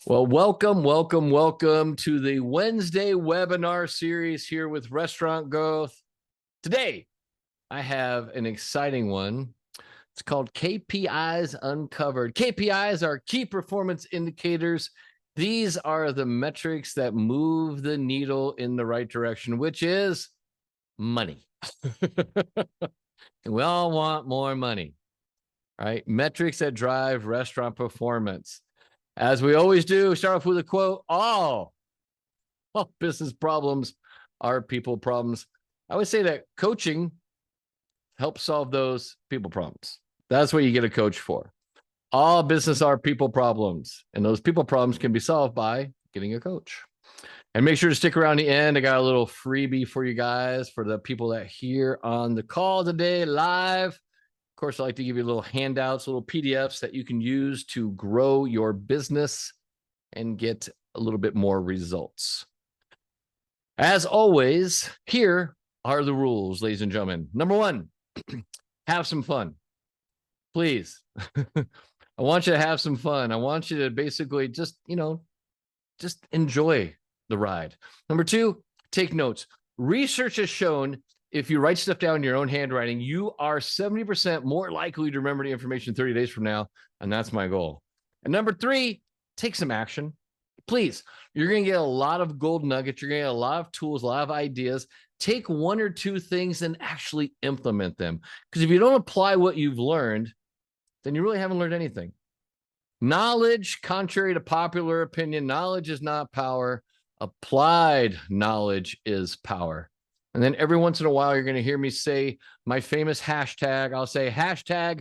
Well, welcome to the Wednesday webinar series here with Restaurant Growth. Today, I have an exciting one. It's called KPIs Uncovered. KPIs are key performance indicators. These are the metrics that move the needle in the right direction, which is money. We all want more money, right? Metrics that drive restaurant performance. As we always do, start off with a quote. All business problems are people problems. I would say that coaching helps solve those people problems. That's what you get a coach for. All business are people problems, and those people problems can be solved by getting a coach. And make sure to stick around the end. I got a little freebie for you guys, for the people that hear on the call today live. Of course, I like to give you little handouts, little PDFs that you can use to grow your business and get a little bit more results. As always, here are the rules, ladies and gentlemen. Number one, have some fun. Please. I want you to have some fun. I want you to basically just enjoy the ride. Number two, take notes. Research has shown if you write stuff down in your own handwriting, you are 70% more likely to remember the information 30 days from now. And that's my goal. And number three, take some action. Please, you're going to get a lot of gold nuggets. You're going to get a lot of tools, a lot of ideas. Take one or two things and actually implement them. Because if you don't apply what you've learned, then you really haven't learned anything. Knowledge, contrary to popular opinion, knowledge is not power. Applied knowledge is power. And then every once in a while, you're going to hear me say my famous hashtag. I'll say hashtag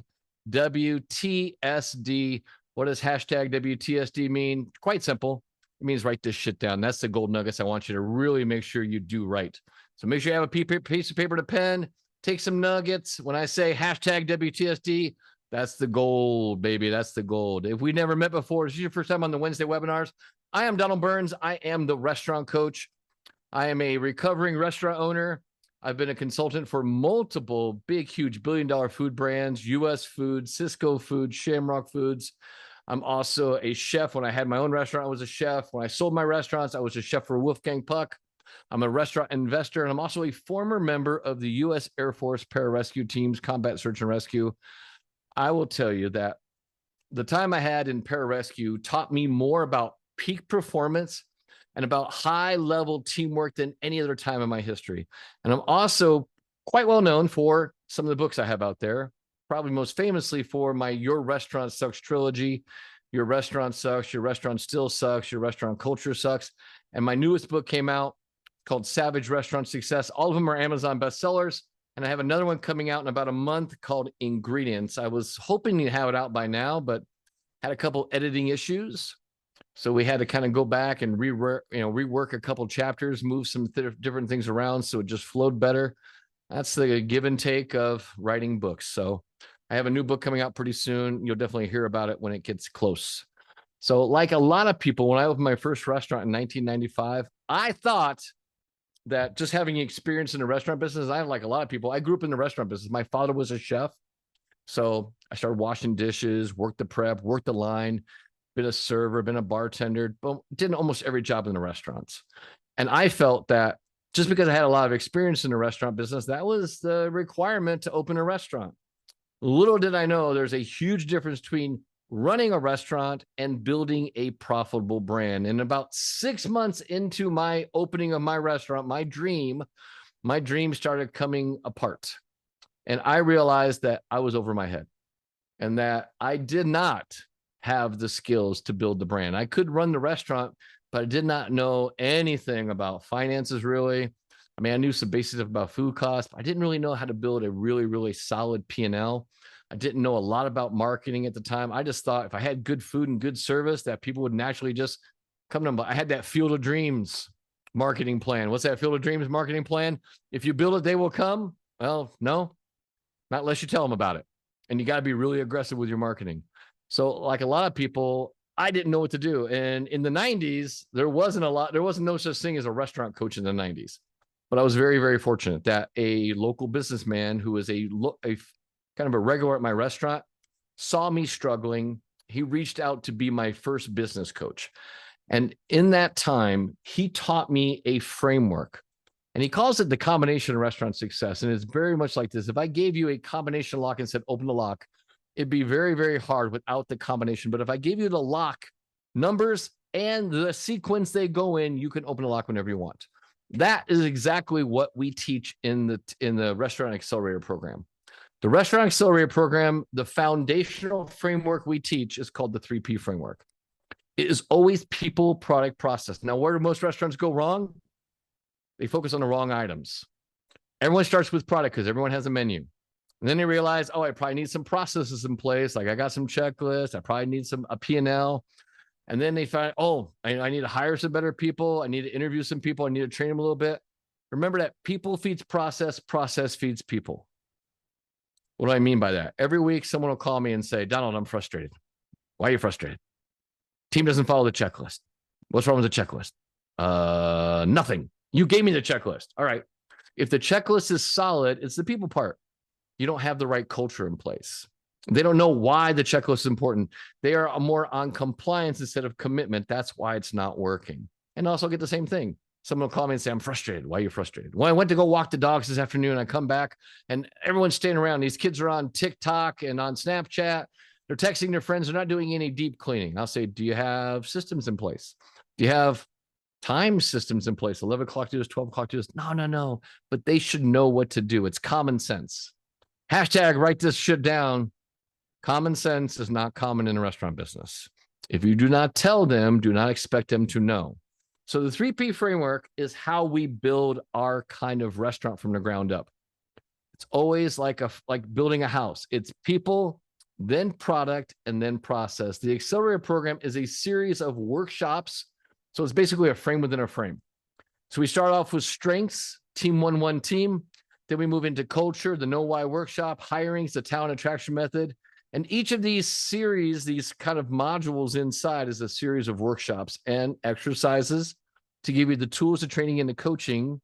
WTSD. What does hashtag WTSD mean? Quite simple. It means write this shit down. That's the gold nuggets I want you to really make sure you do right. So make sure you have a piece of paper to pen. Take some nuggets. When I say hashtag WTSD, that's the gold, baby. That's the gold. If we never met before, this is your first time on the Wednesday webinars. I am Donald Burns. I am the restaurant coach. I am a recovering restaurant owner. I've been a consultant for multiple big, huge billion-dollar food brands, U.S. Foods, Cisco Foods, Shamrock Foods. I'm also a chef. When I had my own restaurant, I was a chef. When I sold my restaurants, I was a chef for Wolfgang Puck. I'm a restaurant investor, and I'm also a former member of the U.S. Air Force Pararescue Team's Combat Search and Rescue. I will tell you that the time I had in pararescue taught me more about peak performance and about high-level teamwork than any other time in my history. And I'm also quite well known for some of the books I have out there, probably most famously for my Your Restaurant Sucks trilogy. Your Restaurant Sucks, Your Restaurant Still Sucks, Your Restaurant Culture Sucks. And my newest book came out called Savage Restaurant Success. All of them are Amazon bestsellers. And I have another one coming out in about a month called Ingredients. I was hoping to have it out by now, but had a couple editing issues. So we had to kind of go back and rework a couple chapters, move some different things around so it just flowed better. That's the give and take of writing books. So I have a new book coming out pretty soon. You'll definitely hear about it when it gets close. So like a lot of people, when I opened my first restaurant in 1995, I thought that just having experience in the restaurant business, I like a lot of people, I grew up in the restaurant business. My father was a chef. So I started washing dishes, worked the prep, worked the line, been a server, been a bartender, but did almost every job in the restaurants. And I felt that just because I had a lot of experience in the restaurant business, that was the requirement to open a restaurant. Little did I know there's a huge difference between running a restaurant and building a profitable brand. And about 6 months into my opening of my restaurant, my dream started coming apart. And I realized that I was over my head and that I did not have the skills to build the brand. I could run the restaurant, but I did not know anything about finances, really. I mean, I knew some basics about food costs, but I didn't really know how to build a really, really solid P&L. I didn't know a lot about marketing at the time. I just thought if I had good food and good service, that people would naturally just come to me. I had that Field of Dreams marketing plan. What's that Field of Dreams marketing plan? If you build it, they will come. Well, no, not unless you tell them about it. And you got to be really aggressive with your marketing. So like a lot of people, I didn't know what to do. And in the 90s, there wasn't no such thing as a restaurant coach in the 90s. But I was very, very fortunate that a local businessman who was a kind of a regular at my restaurant saw me struggling, he reached out to be my first business coach. And in that time, he taught me a framework. And he calls it the combination of restaurant success. And it's very much like this. If I gave you a combination lock and said, open the lock, it'd be very, very hard without the combination. But if I gave you the lock numbers and the sequence they go in, you can open the lock whenever you want. That is exactly what we teach in the Restaurant Accelerator program. The Restaurant Accelerator program, the foundational framework we teach is called the 3P framework. It is always people, product, process. Now, where do most restaurants go wrong? They focus on the wrong items. Everyone starts with product because everyone has a menu. And then they realize, oh, I probably need some processes in place. Like I got some checklists. I probably need a P&L. And then they find, oh, I need to hire some better people. I need to interview some people. I need to train them a little bit. Remember that people feeds process, process feeds people. What do I mean by that? Every week, someone will call me and say, Donald, I'm frustrated. Why are you frustrated? Team doesn't follow the checklist. What's wrong with the checklist? Nothing. You gave me the checklist. All right. If the checklist is solid, it's the people part. You don't have the right culture in place. They don't know why the checklist is important. They are more on compliance instead of commitment. That's why it's not working. And also get the same thing. Someone will call me and say, I'm frustrated. Why are you frustrated? Well, I went to go walk the dogs this afternoon. I come back and everyone's staying around. These kids are on TikTok and on Snapchat. They're texting their friends. They're not doing any deep cleaning. I'll say, do you have systems in place? Do you have time systems in place? 11 o'clock to this, 12 o'clock to this. No. But they should know what to do. It's common sense. Hashtag write this shit down. Common sense is not common in a restaurant business. If you do not tell them, do not expect them to know. So the 3P framework is how we build our kind of restaurant from the ground up. It's always like building a house. It's people, then product, and then process. The Accelerator program is a series of workshops. So it's basically a frame within a frame. So we start off with strengths, team 1-1 team. Then we move into culture, the know why workshop, hirings, the talent attraction method. And each of these series, these kind of modules inside is a series of workshops and exercises to give you the tools, the training, and the coaching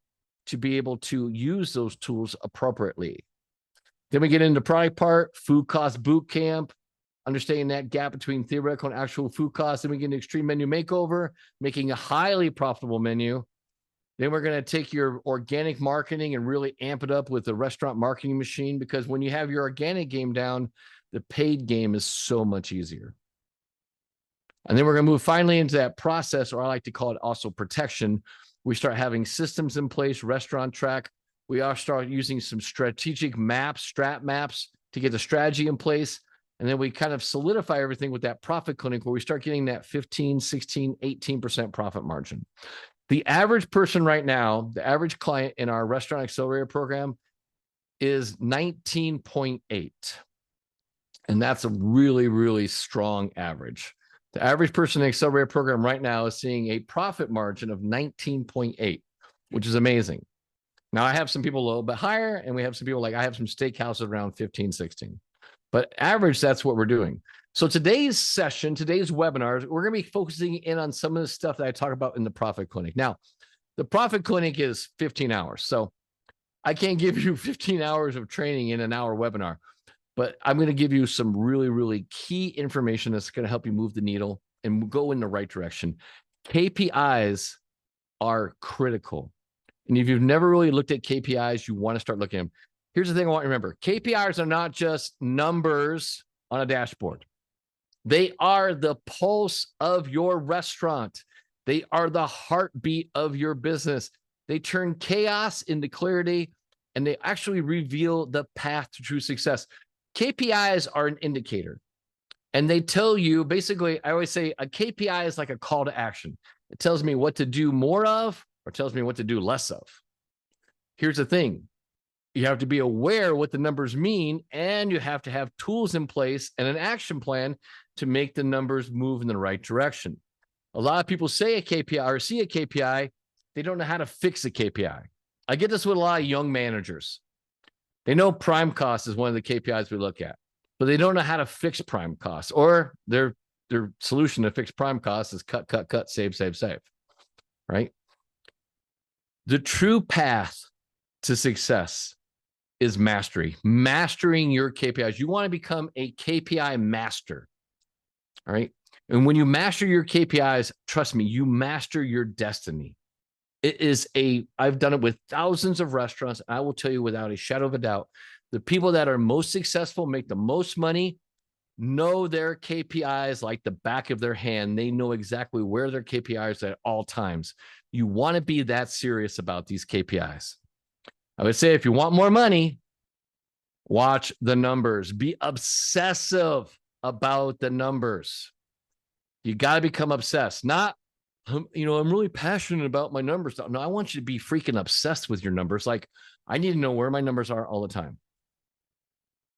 to be able to use those tools appropriately. Then we get into product part, food cost boot camp, understanding that gap between theoretical and actual food costs. Then we get into extreme menu makeover, making a highly profitable menu. Then we're going to take your organic marketing and really amp it up with the restaurant marketing machine, because when you have your organic game down, the paid game is so much easier. And then we're going to move finally into that process, or I like to call it also protection. We start having systems in place, restaurant track. We all start using some strategic maps, strat maps to get the strategy in place. And then we kind of solidify everything with that profit clinic where we start getting that 15, 16, 18% profit margin. The average person right now, the average client in our Restaurant Accelerator program is 19.8. And that's a really, really strong average. The average person in the Accelerator program right now is seeing a profit margin of 19.8, which is amazing. Now, I have some people a little bit higher, and we have some people like I have some steakhouses around 15, 16. But average, that's what we're doing. So today's session, today's webinar, we're going to be focusing in on some of the stuff that I talk about in the Profit Clinic. Now, the Profit Clinic is 15 hours. So I can't give you 15 hours of training in an hour webinar. But I'm going to give you some really, really key information that's going to help you move the needle and go in the right direction. KPIs are critical. And if you've never really looked at KPIs, you want to start looking at them. Here's the thing I want you to remember. KPIs are not just numbers on a dashboard. They are the pulse of your restaurant. They are the heartbeat of your business. They turn chaos into clarity, and they actually reveal the path to true success. KPIs are an indicator, and they tell you, basically, I always say a KPI is like a call to action. It tells me what to do more of, or tells me what to do less of. Here's the thing. You have to be aware what the numbers mean, and you have to have tools in place and an action plan to make the numbers move in the right direction. A lot of people say a KPI or see a KPI, they don't know how to fix a KPI. I get this with a lot of young managers. They know prime cost is one of the KPIs we look at, but they don't know how to fix prime costs, or their solution to fix prime costs is cut, save, right? The true path to success is mastery, mastering your KPIs. You want to become a KPI master. All right. And when you master your KPIs, trust me, you master your destiny. I've done it with thousands of restaurants. I will tell you without a shadow of a doubt, the people that are most successful, make the most money, know their KPIs like the back of their hand. They know exactly where their KPIs are at all times. You want to be that serious about these KPIs. I would say if you want more money, watch the numbers. Be obsessive about the numbers. You got to become obsessed, not, I'm really passionate about my numbers. No, I want you to be freaking obsessed with your numbers. Like, I need to know where my numbers are all the time.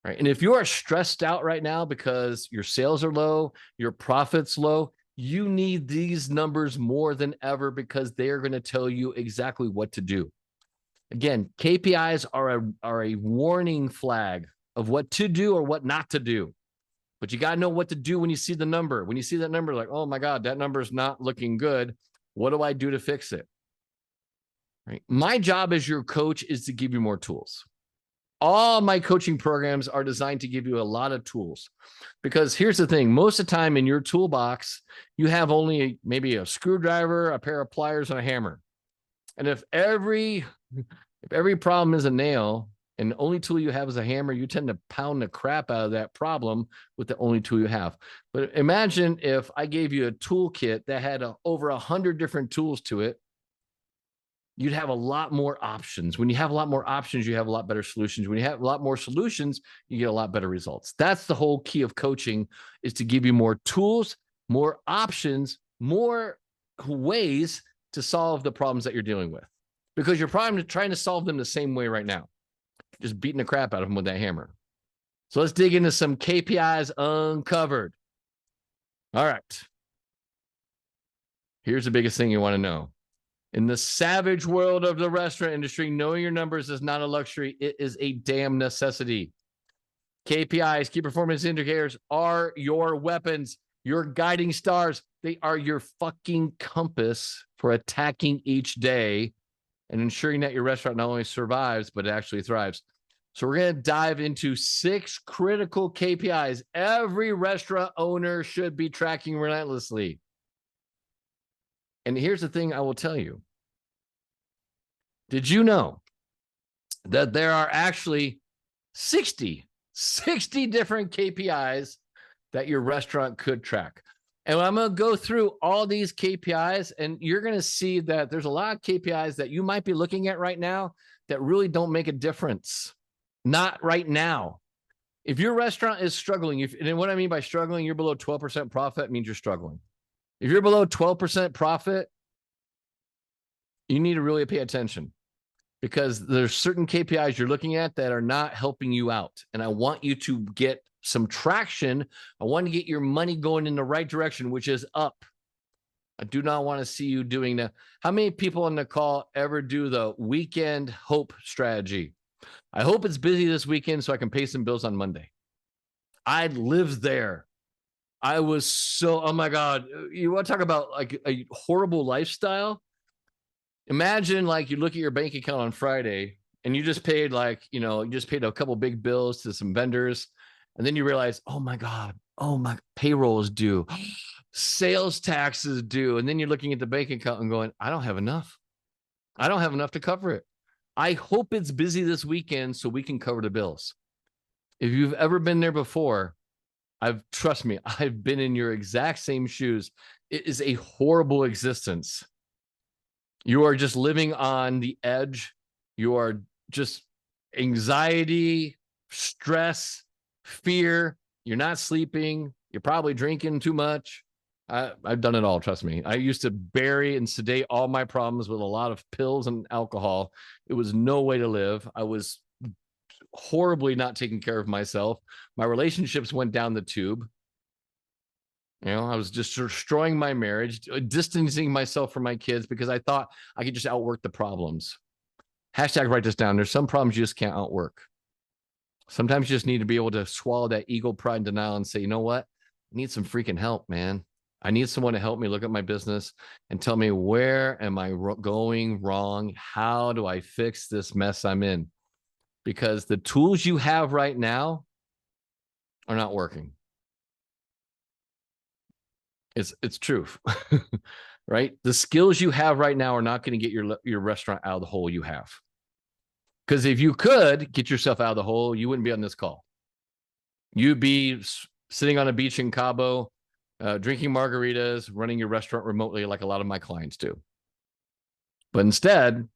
Right. And if you are stressed out right now because your sales are low, your profits low, you need these numbers more than ever because they are going to tell you exactly what to do. Again, KPIs are a warning flag of what to do or what not to do. But you got to know what to do when you see the number. When you see that number, like, oh my God, that number is not looking good. What do I do to fix it? Right. My job as your coach is to give you more tools. All my coaching programs are designed to give you a lot of tools, because here's the thing. Most of the time in your toolbox, you have only maybe a screwdriver, a pair of pliers, and a hammer. And if every problem is a nail and the only tool you have is a hammer, you tend to pound the crap out of that problem with the only tool you have. But imagine if I gave you a toolkit that had over 100 different tools to it. You'd have a lot more options. When you have a lot more options, you have a lot better solutions. When you have a lot more solutions, you get a lot better results. That's the whole key of coaching, is to give you more tools, more options, more ways to solve the problems that you're dealing with, because you're probably trying to solve them the same way right now, just beating the crap out of them with that hammer. So let's dig into some KPIs uncovered. All right. Here's the biggest thing you want to know. In the savage world of the restaurant industry, knowing your numbers is not a luxury. It is a damn necessity. KPIs, key performance indicators, are your weapons, your guiding stars. They are your fucking compass for attacking each day and ensuring that your restaurant not only survives, but actually thrives. So we're going to dive into 6 critical KPIs every restaurant owner should be tracking relentlessly. And here's the thing I will tell you. Did you know that there are actually 60 different KPIs that your restaurant could track? And I'm going to go through all these KPIs, and you're going to see that there's a lot of KPIs that you might be looking at right now that really don't make a difference. Not right now. If your restaurant is struggling, and what I mean by struggling, you're below 12% profit, means you're struggling. If you're below 12% profit, you need to really pay attention, because there's certain KPIs you're looking at that are not helping you out. And I want you to get some traction. I want to get your money going in the right direction, which is up. I do not want to see you doing that. How many people on the call ever do the weekend hope strategy? I hope it's busy this weekend so I can pay some bills on Monday. I lived there. I was so, oh my God. You want to talk about like a horrible lifestyle? Imagine like you look at your bank account on Friday and you just paid you just paid a couple big bills to some vendors. And then you realize, oh my God, oh my payroll is due. Sales tax is due. And then you're looking at the bank account and going, I don't have enough. I don't have enough to cover it. I hope it's busy this weekend so we can cover the bills. If you've ever been there before, trust me, I've been in your exact same shoes. It is a horrible existence. You are just living on the edge. You are just anxiety, stress, fear. You're not sleeping. You're probably drinking too much. I've done it all. Trust me. I used to bury and sedate all my problems with a lot of pills and alcohol. It was no way to live. I was horribly not taking care of myself. My relationships went down the tube. I was just destroying my marriage, distancing myself from my kids because I thought I could just outwork the problems. Hashtag write this down. There's some problems you just can't outwork. Sometimes you just need to be able to swallow that ego, pride, and denial and say, you know what? I need some freaking help, man. I need someone to help me look at my business and tell me, where am I going wrong? How do I fix this mess I'm in? Because the tools you have right now are not working. It's truth, right? The skills you have right now are not going to get your restaurant out of the hole you have. Because if you could get yourself out of the hole, you wouldn't be on this call. You'd be sitting on a beach in Cabo, drinking margaritas, running your restaurant remotely like a lot of my clients do. But instead,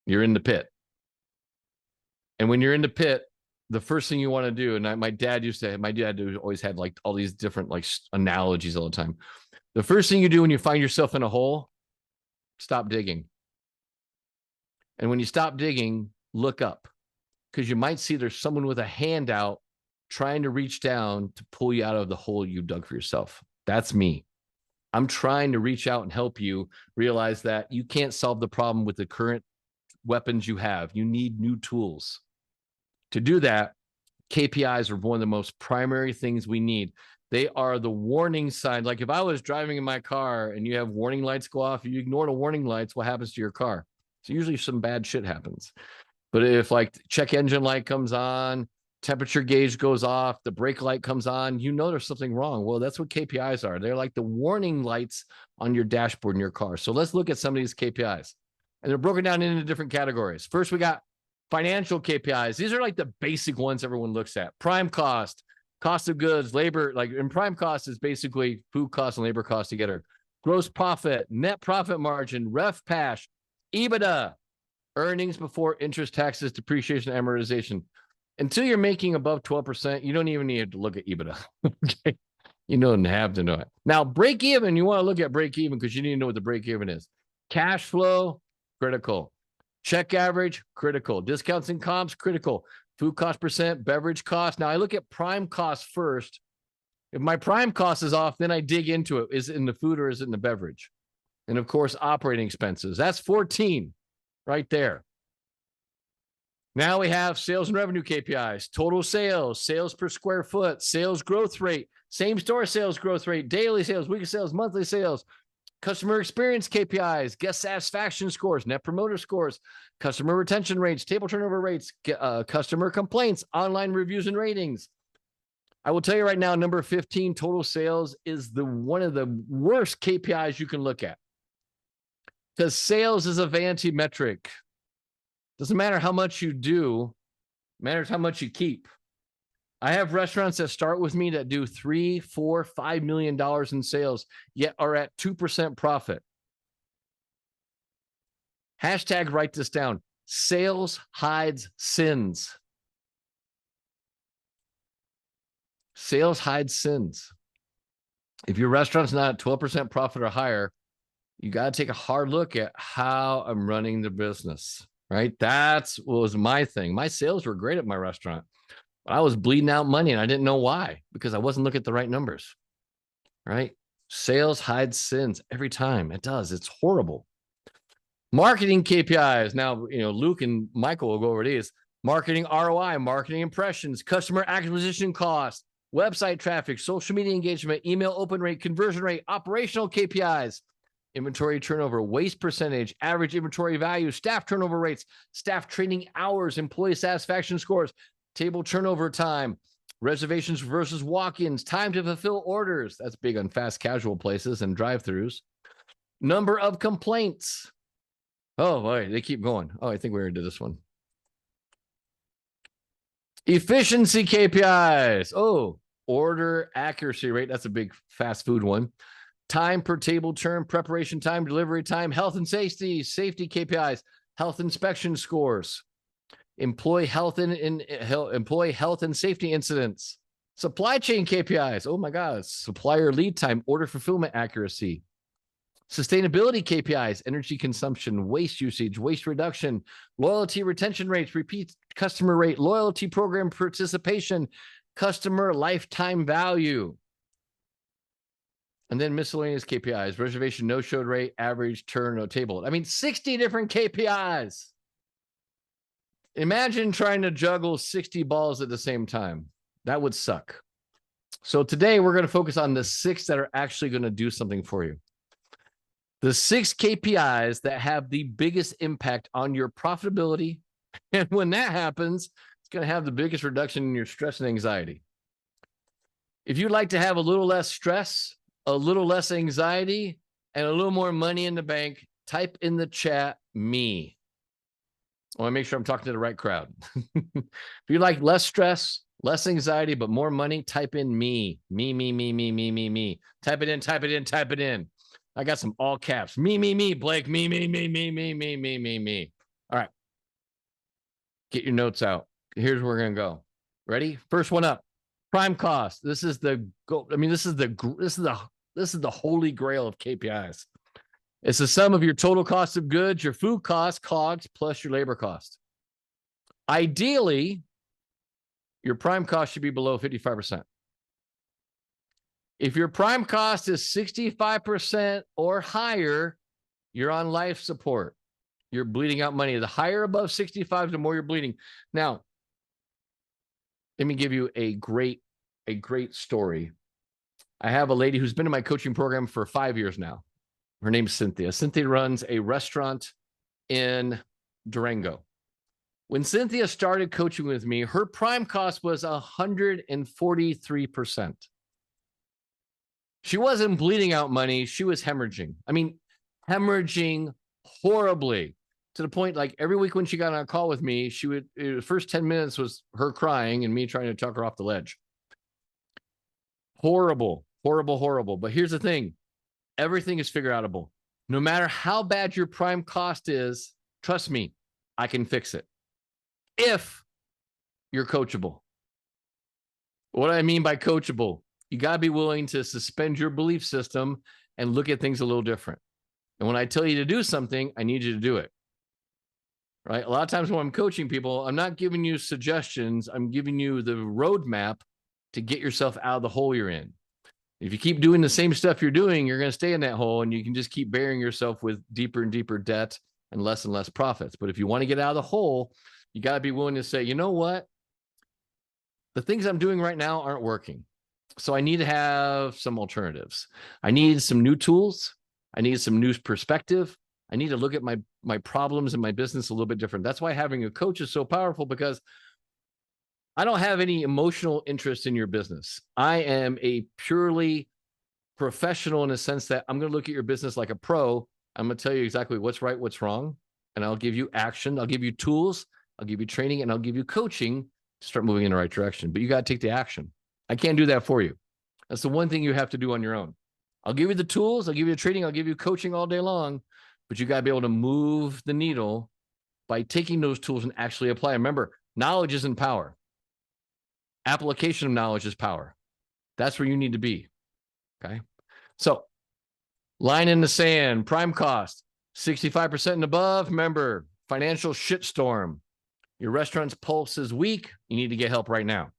you're in the pit. And when you're in the pit, the first thing you want to do, and my dad always had like all these different like analogies all the time. The first thing you do when you find yourself in a hole, stop digging. And when you stop digging, look up, because you might see there's someone with a hand out trying to reach down to pull you out of the hole you dug for yourself. That's me. I'm trying to reach out and help you realize that you can't solve the problem with the current weapons you have. You need new tools. To do that, KPIs are one of the most primary things we need. They are the warning sign. Like if I was driving in my car and you have warning lights go off, you ignore the warning lights, what happens to your car? So usually some bad shit happens. But if like check engine light comes on, temperature gauge goes off, the brake light comes on, you know there's something wrong. Well, that's what KPIs are. They're like the warning lights on your dashboard in your car. So let's look at some of these KPIs. And they're broken down into different categories. First, we got financial KPIs. These are like the basic ones everyone looks at. Prime cost, cost of goods, labor, like in prime cost is basically food cost and labor cost together. Gross profit, net profit margin, ref pash, EBITDA, earnings before interest, taxes, depreciation, amortization. Until you're making above 12%, you don't even need to look at EBITDA. Okay. You don't have to know it. Now, break even, you want to look at break even because you need to know what the break even is. Cash flow, critical. Check average, critical. Discounts and comps, critical. Food cost percent, beverage cost. Now I look at prime cost first. If my prime cost is off, then I dig into it. Is it in the food or is it in the beverage? And of course, operating expenses. That's 14 right there. Now we have sales and revenue KPIs, total sales, sales per square foot, sales growth rate, same store sales growth rate, daily sales, weekly sales, monthly sales, customer experience KPIs, guest satisfaction scores, net promoter scores, customer retention rates, table turnover rates, customer complaints, online reviews and ratings. I will tell you right now, number 15, total sales is one of the worst KPIs you can look at, because sales is a vanity metric. Doesn't matter how much you do, matters how much you keep. I have restaurants that start with me that do $3, $4, $5 million in sales, yet are at 2% profit. Hashtag write this down. Sales hides sins. Sales hides sins. If your restaurant's not at 12% profit or higher, you got to take a hard look at how I'm running the business, right? That's what was my thing. My sales were great at my restaurant, but I was bleeding out money and I didn't know why, because I wasn't looking at the right numbers, right? Sales hides sins every time. It does. It's horrible. Marketing KPIs. Now, Luke and Michael will go over these. Marketing ROI, marketing impressions, customer acquisition costs, website traffic, social media engagement, email open rate, conversion rate, operational KPIs, inventory turnover, waste percentage, average inventory value, staff turnover rates, staff training hours, employee satisfaction scores, table turnover time, reservations versus walk-ins, time to fulfill orders. That's big on fast casual places and drive-throughs. Number of complaints. Oh, boy, they keep going. Oh, I think we already did this one. Efficiency KPIs. Oh, order accuracy rate. That's a big fast food one. Time per table turn, preparation time, delivery time, health and safety KPIs, health inspection scores, employee health and safety incidents, supply chain KPIs. Oh my God, supplier lead time, order fulfillment accuracy, sustainability KPIs, energy consumption, waste usage, waste reduction, loyalty retention rates, repeat customer rate, loyalty program participation, customer lifetime value. And then miscellaneous KPIs, reservation no-show rate, average turn, no table. I mean, 60 different KPIs. Imagine trying to juggle 60 balls at the same time. That would suck. So today we're going to focus on the 6 that are actually going to do something for you. The 6 KPIs that have the biggest impact on your profitability. And when that happens, it's going to have the biggest reduction in your stress and anxiety. If you'd like to have a little less stress a little less anxiety, and a little more money in the bank, type in the chat, me. I want to make sure I'm talking to the right crowd. If you like less stress, less anxiety, but more money, type in me. Me, me, me, me, me, me, me. Type it in, type it in, type it in. I got some all caps. Me, Blake. Me, me, me, me, me, me, me, me, me. All right. Get your notes out. Here's where we're going to go. Ready? First one up. Prime cost. This is the goal. I mean, this is the holy grail of KPIs. It's the sum of your total cost of goods, your food cost, COGS, plus your labor cost. Ideally, your prime cost should be below 55%. If your prime cost is 65% or higher, you're on life support. You're bleeding out money. The higher above 65, the more you're bleeding. Now, let me give you a great story. I have a lady who's been in my coaching program for 5 years now. Her name's Cynthia. Cynthia runs a restaurant in Durango. When Cynthia started coaching with me, her prime cost was 143%. She wasn't bleeding out money. She was hemorrhaging. I mean, hemorrhaging horribly, to the point like every week when she got on a call with me, the first 10 minutes was her crying and me trying to talk her off the ledge. Horrible, horrible, horrible. But here's the thing. Everything is figure outable. No matter how bad your prime cost is, trust me, I can fix it. If you're coachable. What do I mean by coachable? You got to be willing to suspend your belief system and look at things a little different. And when I tell you to do something, I need you to do it. Right? A lot of times when I'm coaching people, I'm not giving you suggestions. I'm giving you the roadmap to get yourself out of the hole you're in. If you keep doing the same stuff you're doing, you're going to stay in that hole and you can just keep burying yourself with deeper and deeper debt and less profits. But if you want to get out of the hole, you got to be willing to say, you know what? The things I'm doing right now aren't working. So I need to have some alternatives. I need some new tools. I need some new perspective. I need to look at my problems in my business a little bit different. That's why having a coach is so powerful, because I don't have any emotional interest in your business. I am a purely professional in the sense that I'm going to look at your business like a pro. I'm going to tell you exactly what's right, what's wrong, and I'll give you action. I'll give you tools. I'll give you training, and I'll give you coaching to start moving in the right direction. But you got to take the action. I can't do that for you. That's the one thing you have to do on your own. I'll give you the tools. I'll give you the training. I'll give you coaching all day long, but you got to be able to move the needle by taking those tools and actually apply. Remember, knowledge isn't power. Application of knowledge is power. That's where you need to be. Okay. So line in the sand, prime cost, 65% and above. Remember, financial shitstorm. Your restaurant's pulse is weak. You need to get help right now.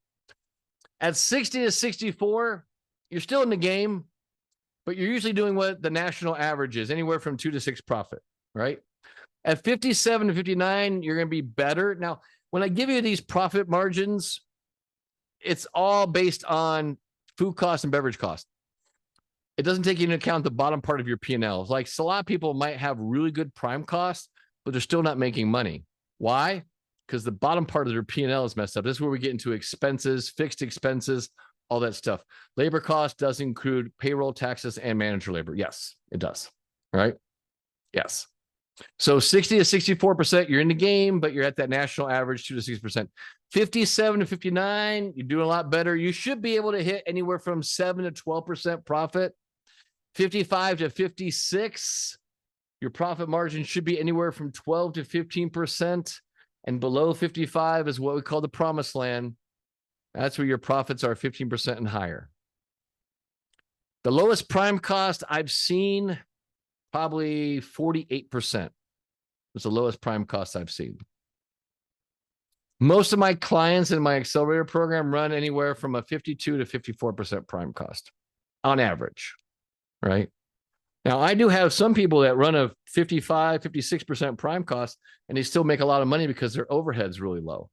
At 60 to 64, you're still in the game, but you're usually doing what the national average is, anywhere from 2 to 6 profit, right? At 57 to 59, you're going to be better. Now, when I give you these profit margins, it's all based on food cost and beverage cost. It doesn't take into account the bottom part of your P&L. Like, so a lot of people might have really good prime costs, but they're still not making money. Why? Because the bottom part of their P&L is messed up. This is where we get into expenses, fixed expenses, all that stuff. Labor cost does include payroll, taxes, and manager labor. Yes, it does. Right? Yes. So 60 to 64%, you're in the game, but you're at that national average, 2 to 6%. 57 to 59, you're doing a lot better. You should be able to hit anywhere from 7 to 12% profit. 55 to 56, your profit margin should be anywhere from 12 to 15%. And below 55 is what we call the promised land. That's where your profits are 15% and higher. The lowest prime cost I've seen, probably 48%. It's the lowest prime cost I've seen. Most of my clients in my accelerator program run anywhere from a 52 to 54% prime cost on average, right? Now, I do have some people that run a 55, 56% prime cost, and they still make a lot of money because their overhead's really low.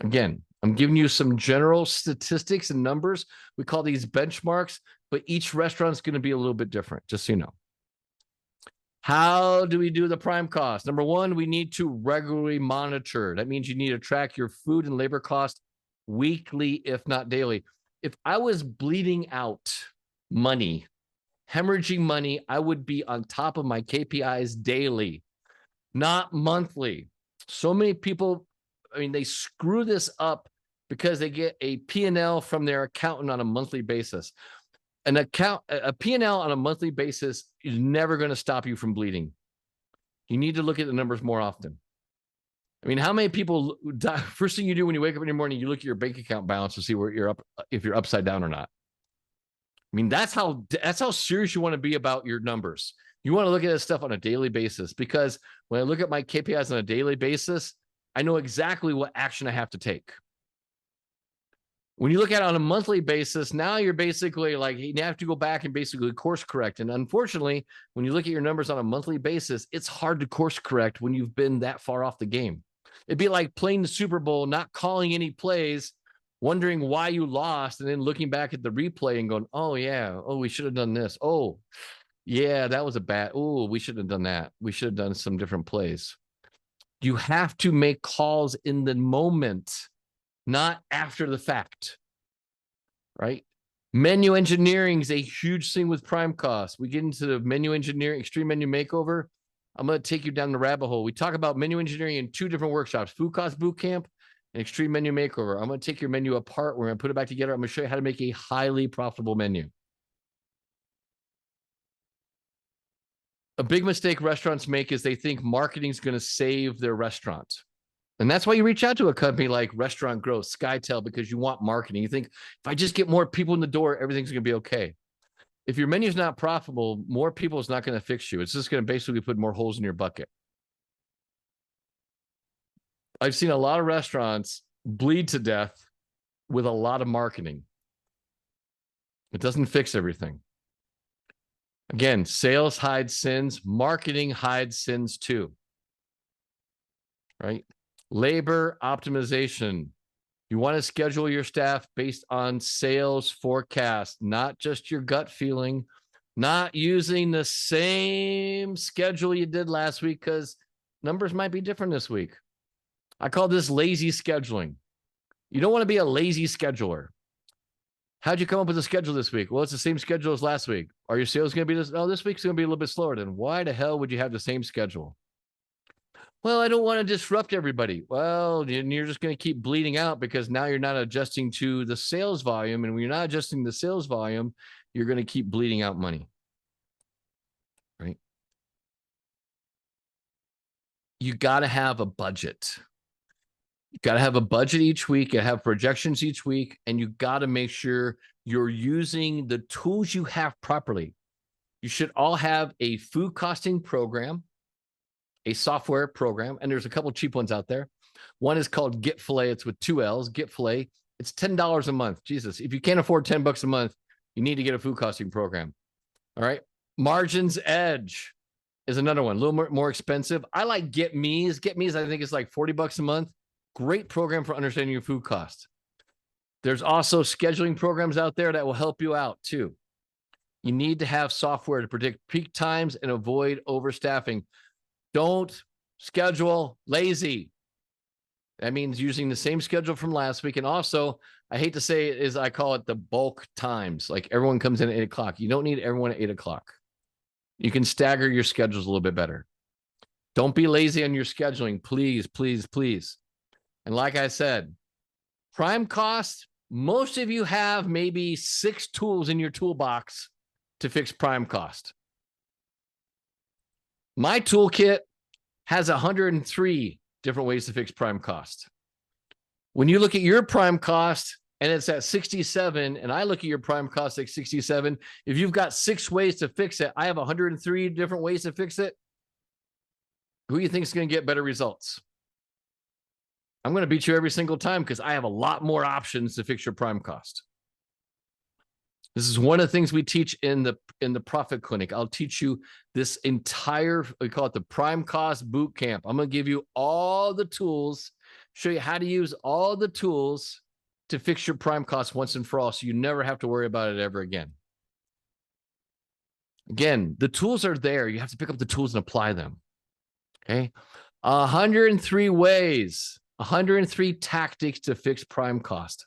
Again, I'm giving you some general statistics and numbers. We call these benchmarks, but each restaurant's going to be a little bit different, just so you know. How do we do the prime cost? Number one, we need to regularly monitor. That means you need to track your food and labor cost weekly, if not daily. If I was bleeding out money, hemorrhaging money. I would be on top of my KPIs daily, not monthly. So many people, I mean, they screw this up because they get a P&L from their accountant on a monthly basis. A P&L on a monthly basis is never going to stop you from bleeding. You need to look at the numbers more often. I mean, how many people die? First thing you do when you wake up in the morning, you look at your bank account balance to see where you're up, if you're upside down or not. I mean, that's how serious you want to be about your numbers. You want to look at this stuff on a daily basis, because when I look at my KPIs on a daily basis, I know exactly what action I have to take. When you look at it on a monthly basis, now you're basically like, you have to go back and basically course correct. And unfortunately, when you look at your numbers on a monthly basis, it's hard to course correct when you've been that far off the game. It'd be like playing the Super Bowl, not calling any plays, wondering why you lost, and then looking back at the replay and going, oh, yeah, oh, we should have done this. Oh, yeah, that was a bad, oh, we should have done that. We should have done some different plays. You have to make calls in the moment, not after the fact, right? Menu engineering is a huge thing with prime cost. We get into the menu engineering, extreme menu makeover. I'm going to take you down the rabbit hole. We talk about menu engineering in 2 different workshops, food cost boot camp and extreme menu makeover. I'm going to take your menu apart. We're going to put it back together. I'm going to show you how to make a highly profitable menu. A big mistake restaurants make is they think marketing is going to save their restaurant. And that's why you reach out to a company like Restaurant Growth, SkyTel, because you want marketing. You think, if I just get more people in the door, everything's going to be okay. If your menu is not profitable, more people is not going to fix you. It's just going to basically put more holes in your bucket. I've seen a lot of restaurants bleed to death with a lot of marketing. It doesn't fix everything. Again, sales hides sins. Marketing hides sins too, right? Labor optimization. You want to schedule your staff based on sales forecast, not just your gut feeling, not using the same schedule you did last week, because numbers might be different this week. I call this lazy scheduling. You don't want to be a lazy scheduler. How'd you come up with the schedule this week? Well, it's the same schedule as last week. Are your sales going to be this? Oh, this week's going to be a little bit slower. Then why the hell would you have the same schedule? Well, I don't want to disrupt everybody. Well, you're just going to keep bleeding out, because now you're not adjusting to the sales volume. And when you're not adjusting the sales volume, you're going to keep bleeding out money, right? You got to have a budget. You got to have a budget each week. You have projections each week, and you got to make sure you're using the tools you have properly. You should all have a food costing program, a software program, and there's a couple cheap ones out there. One is called Get Filet. It's with 2 L's, Get Filet. It's $10 a month. Jesus, if you can't afford $10 a month, you need to get a food costing program. All right. Margins Edge is another one, a little more expensive. I like Get Me's. Get Me's, I think, is like $40 a month. Great program for understanding your food cost. There's also scheduling programs out there that will help you out too. You need to have software to predict peak times and avoid overstaffing. Don't schedule lazy. That means using the same schedule from last week. And also, I hate to say it, is I call it the bulk times. Like everyone comes in at 8 o'clock. You don't need everyone at 8 o'clock. You can stagger your schedules a little bit better. Don't be lazy on your scheduling, please, please, please. And like I said, prime cost, most of you have maybe 6 tools in your toolbox to fix prime cost. My toolkit has 103 different ways to fix prime cost. When you look at your prime cost and it's at 67, and I look at your prime cost at 67, if you've got 6 ways to fix it, I have 103 different ways to fix it. Who do you think is going to get better results? I'm going to beat you every single time, because I have a lot more options to fix your prime cost. This is one of the things we teach in the Profit Clinic. I'll teach you this entire, we call it the Prime Cost Boot Camp. I'm going to give you all the tools, show you how to use all the tools to fix your prime cost once and for all, so you never have to worry about it ever again. Again, the tools are there. You have to pick up the tools and apply them. Okay. 103 ways, 103 tactics to fix prime cost.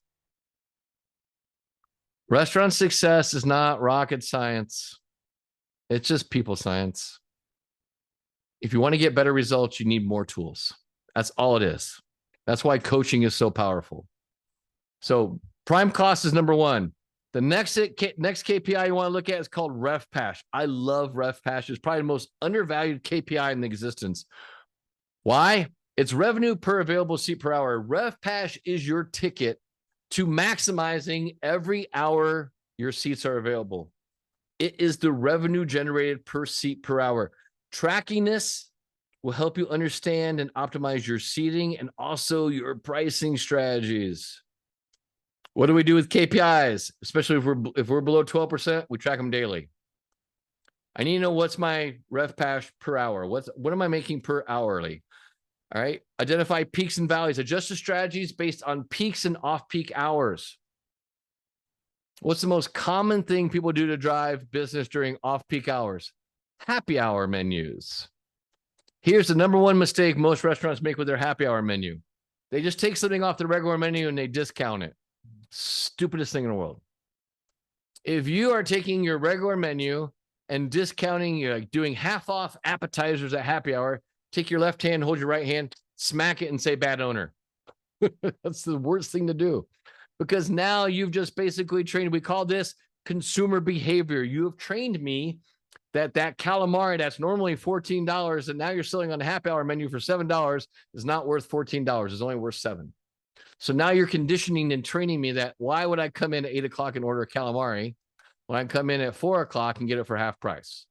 Restaurant success is not rocket science. It's just people science. If you want to get better results, you need more tools. That's all it is. That's why coaching is so powerful. So prime cost is number one. The next KPI you want to look at is called RevPash. I love RevPash. It's probably the most undervalued KPI in existence. Why? It's revenue per available seat per hour. RevPash is your ticket to maximizing every hour your seats are available. It is the revenue generated per seat per hour. Tracking this will help you understand and optimize your seating and also your pricing strategies. What do we do with KPIs? Especially if we're below 12%, we track them daily. I need to know what's my RevPash per hour. What am I making per hourly? All right. Identify peaks and valleys. Adjust the strategies based on peaks and off-peak hours. What's the most common thing people do to drive business during off-peak hours? Happy hour menus. Here's the number one mistake most restaurants make with their happy hour menu. They just take something off the regular menu and they discount it. Stupidest thing in the world. If you are taking your regular menu and discounting, you're like doing half off appetizers at happy hour, take your left hand, hold your right hand, smack it and say bad owner. That's the worst thing to do, because now you've just basically trained. We call this consumer behavior. You have trained me that calamari that's normally $14 and now you're selling on a happy hour menu for $7 is not worth $14. It's only worth $7. So now you're conditioning and training me that why would I come in at 8 o'clock and order a calamari when I come in at 4 o'clock and get it for half price?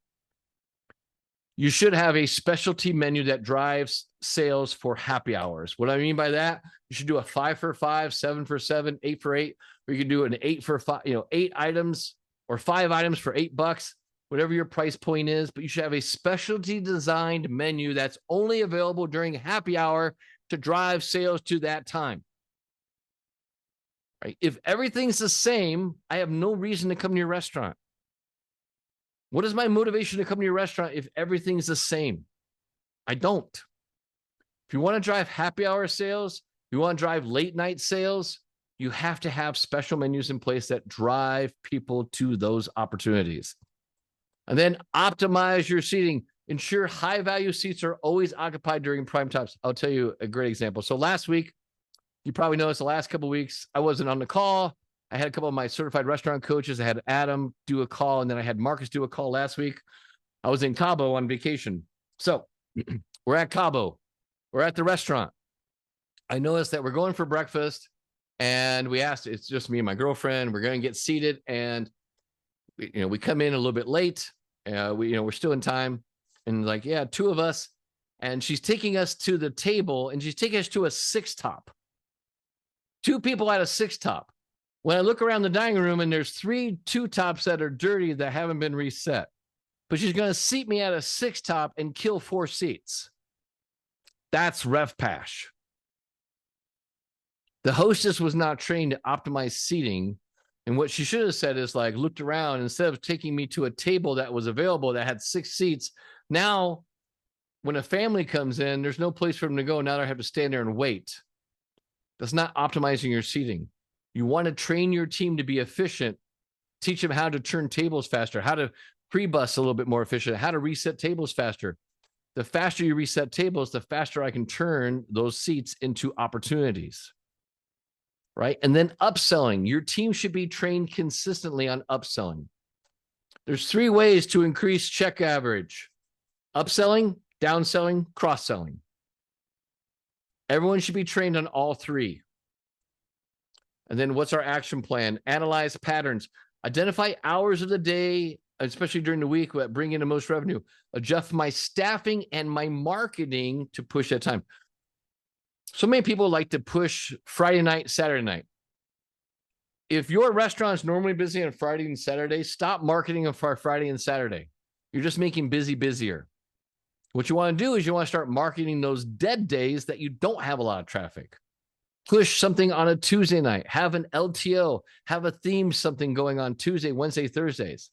You should have a specialty menu that drives sales for happy hours. What I mean by that, you should do a 5 for 5, 7 for 7, 8 for 8, or you can do an 8 for 5, 8 items or 5 items for $8, whatever your price point is. But you should have a specialty designed menu that's only available during happy hour to drive sales to that time. Right? If everything's the same, I have no reason to come to your restaurant. What is my motivation to come to your restaurant if everything's the same? I don't. If you want to drive happy hour sales, you want to drive late night sales, you have to have special menus in place that drive people to those opportunities. And then optimize your seating. Ensure high value seats are always occupied during prime times. I'll tell you a great example. So last week, you probably noticed the last couple of weeks, I wasn't on the call. I had a couple of my certified restaurant coaches. I had Adam do a call, and then I had Marcus do a call last week. I was in Cabo on vacation. So we're at Cabo. We're at the restaurant. I noticed that we're going for breakfast, and we asked, it's just me and my girlfriend. We're going to get seated, and we come in a little bit late. We're still in time, and like, yeah, 2 of us. And she's taking us to the table, and she's taking us to a 6-top. 2 people at a 6-top. When I look around the dining room and there's 3 2-tops that are dirty that haven't been reset, but she's going to seat me at a 6-top and kill 4 seats. That's RevPash. The hostess was not trained to optimize seating. And what she should have said is like, looked around, instead of taking me to a table that was available that had 6 seats. Now, when a family comes in, there's no place for them to go. Now they have to stand there and wait. That's not optimizing your seating. You want to train your team to be efficient, teach them how to turn tables faster, how to pre-bus a little bit more efficient, how to reset tables faster. The faster you reset tables, the faster I can turn those seats into opportunities, right? And then upselling. Your team should be trained consistently on upselling. There's 3 ways to increase check average: upselling, downselling, cross-selling. Everyone should be trained on all 3. And then what's our action plan? Analyze patterns. Identify hours of the day, especially during the week, that bring in the most revenue. Adjust my staffing and my marketing to push that time. So many people like to push Friday night, Saturday night. If your restaurant's normally busy on Friday and Saturday, stop marketing on Friday and Saturday. You're just making busy busier. What you want to do is you want to start marketing those dead days that you don't have a lot of traffic. Push something on a Tuesday night. Have an LTO. Have a theme something going on Tuesday, Wednesday, Thursdays.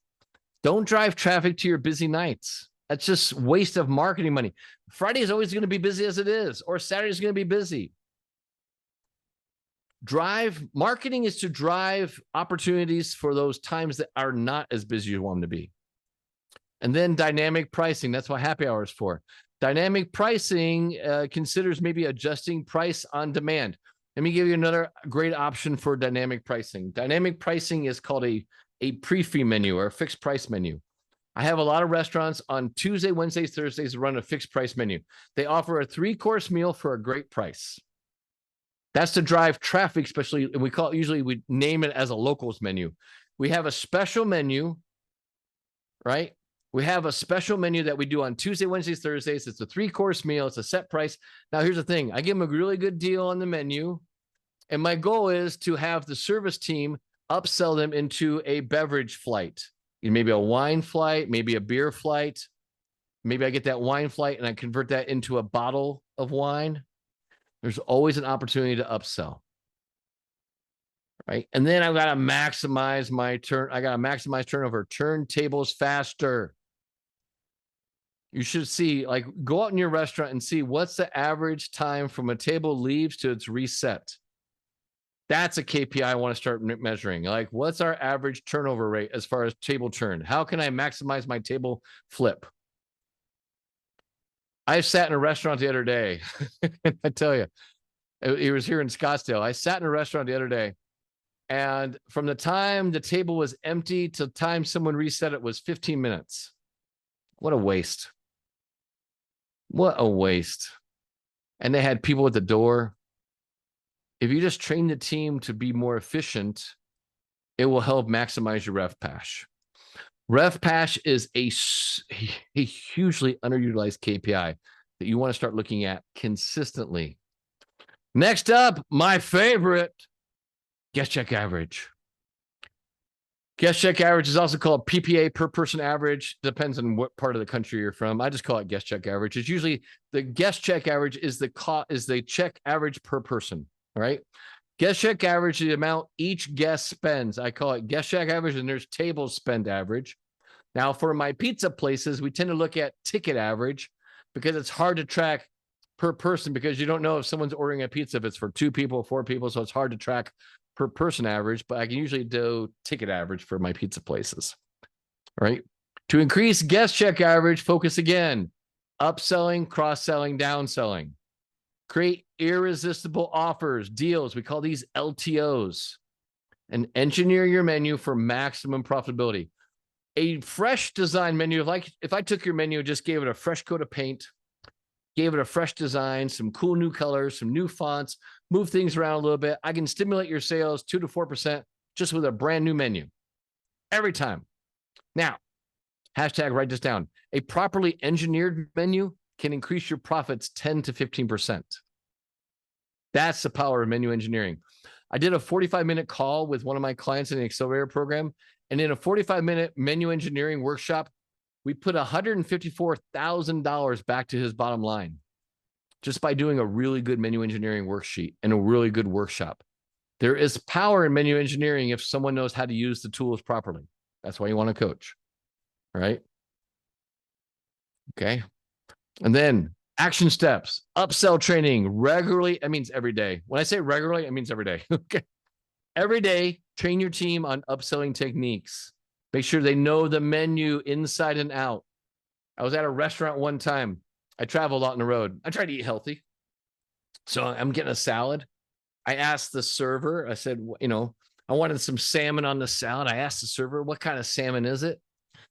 Don't drive traffic to your busy nights. That's just waste of marketing money. Friday is always going to be busy as it is, or Saturday is going to be busy. Marketing is to drive opportunities for those times that are not as busy as you want them to be. And then dynamic pricing. That's what happy hour is for. Dynamic pricing considers maybe adjusting price on demand. Let me give you another great option for dynamic pricing. Dynamic pricing is called a pre-fee menu or a fixed price menu. I have a lot of restaurants on Tuesday, Wednesdays, Thursdays run a fixed price menu. They offer a 3-course meal for a great price. That's to drive traffic, especially, and we name it as a locals menu. We have a special menu, right? We have a special menu that we do on Tuesday, Wednesdays, Thursdays. It's a 3-course meal. It's a set price. Now, here's the thing. I give them a really good deal on the menu. And my goal is to have the service team upsell them into a beverage flight. Maybe a wine flight, maybe a beer flight. Maybe I get that wine flight and I convert that into a bottle of wine. There's always an opportunity to upsell. Right. And then I've got to maximize my turnover. Turn tables faster. You should see, like, go out in your restaurant and see what's the average time from a table leaves to its reset. That's a KPI I want to start measuring. Like, what's our average turnover rate as far as table turn? How can I maximize my table flip? I sat in a restaurant the other day. I tell you, it was here in Scottsdale. I sat in a restaurant the other day, and from the time the table was empty to the time someone reset it was 15 minutes. What a waste. What a waste. And they had people at the door. If you just train the team to be more efficient, it will help maximize your RevPASH. RevPASH is a hugely underutilized KPI that you want to start looking at consistently. Next up, my favorite, guest check average. Guest check average is also called PPA, per person average. Depends on what part of the country you're from. I just call it guest check average. It's usually the guest check average is the check average per person. All right. Guest check average is the amount each guest spends. I call it guest check average, and there's table spend average. Now, for my pizza places, we tend to look at ticket average because it's hard to track per person because you don't know if someone's ordering a pizza, if it's for 2 people, 4 people. So it's hard to track per person average, but I can usually do ticket average for my pizza places. All right. To increase guest check average, focus again, upselling, cross-selling, downselling. Create irresistible offers, deals. We call these LTOs. And engineer your menu for maximum profitability. A fresh design menu, if I took your menu and just gave it a fresh coat of paint, gave it a fresh design, some cool new colors, some new fonts, move things around a little bit, I can stimulate your sales 2 to 4% just with a brand new menu every time. Now, hashtag write this down. A properly engineered menu can increase your profits 10 to 15%. That's the power of menu engineering. I did a 45-minute call with one of my clients in the accelerator program. And in a 45-minute menu engineering workshop, we put $154,000 back to his bottom line just by doing a really good menu engineering worksheet and a really good workshop. There is power in menu engineering if someone knows how to use the tools properly. That's why you want to coach. All right. Okay. And then action steps, upsell training regularly. That means every day. When I say regularly, it means every day. Okay. Every day, train your team on upselling techniques. Make sure they know the menu inside and out. I was at a restaurant one time. I travel a lot on the road. I try to eat healthy. So I'm getting a salad. I asked the server, I said, I wanted some salmon on the salad. I asked the server, what kind of salmon is it?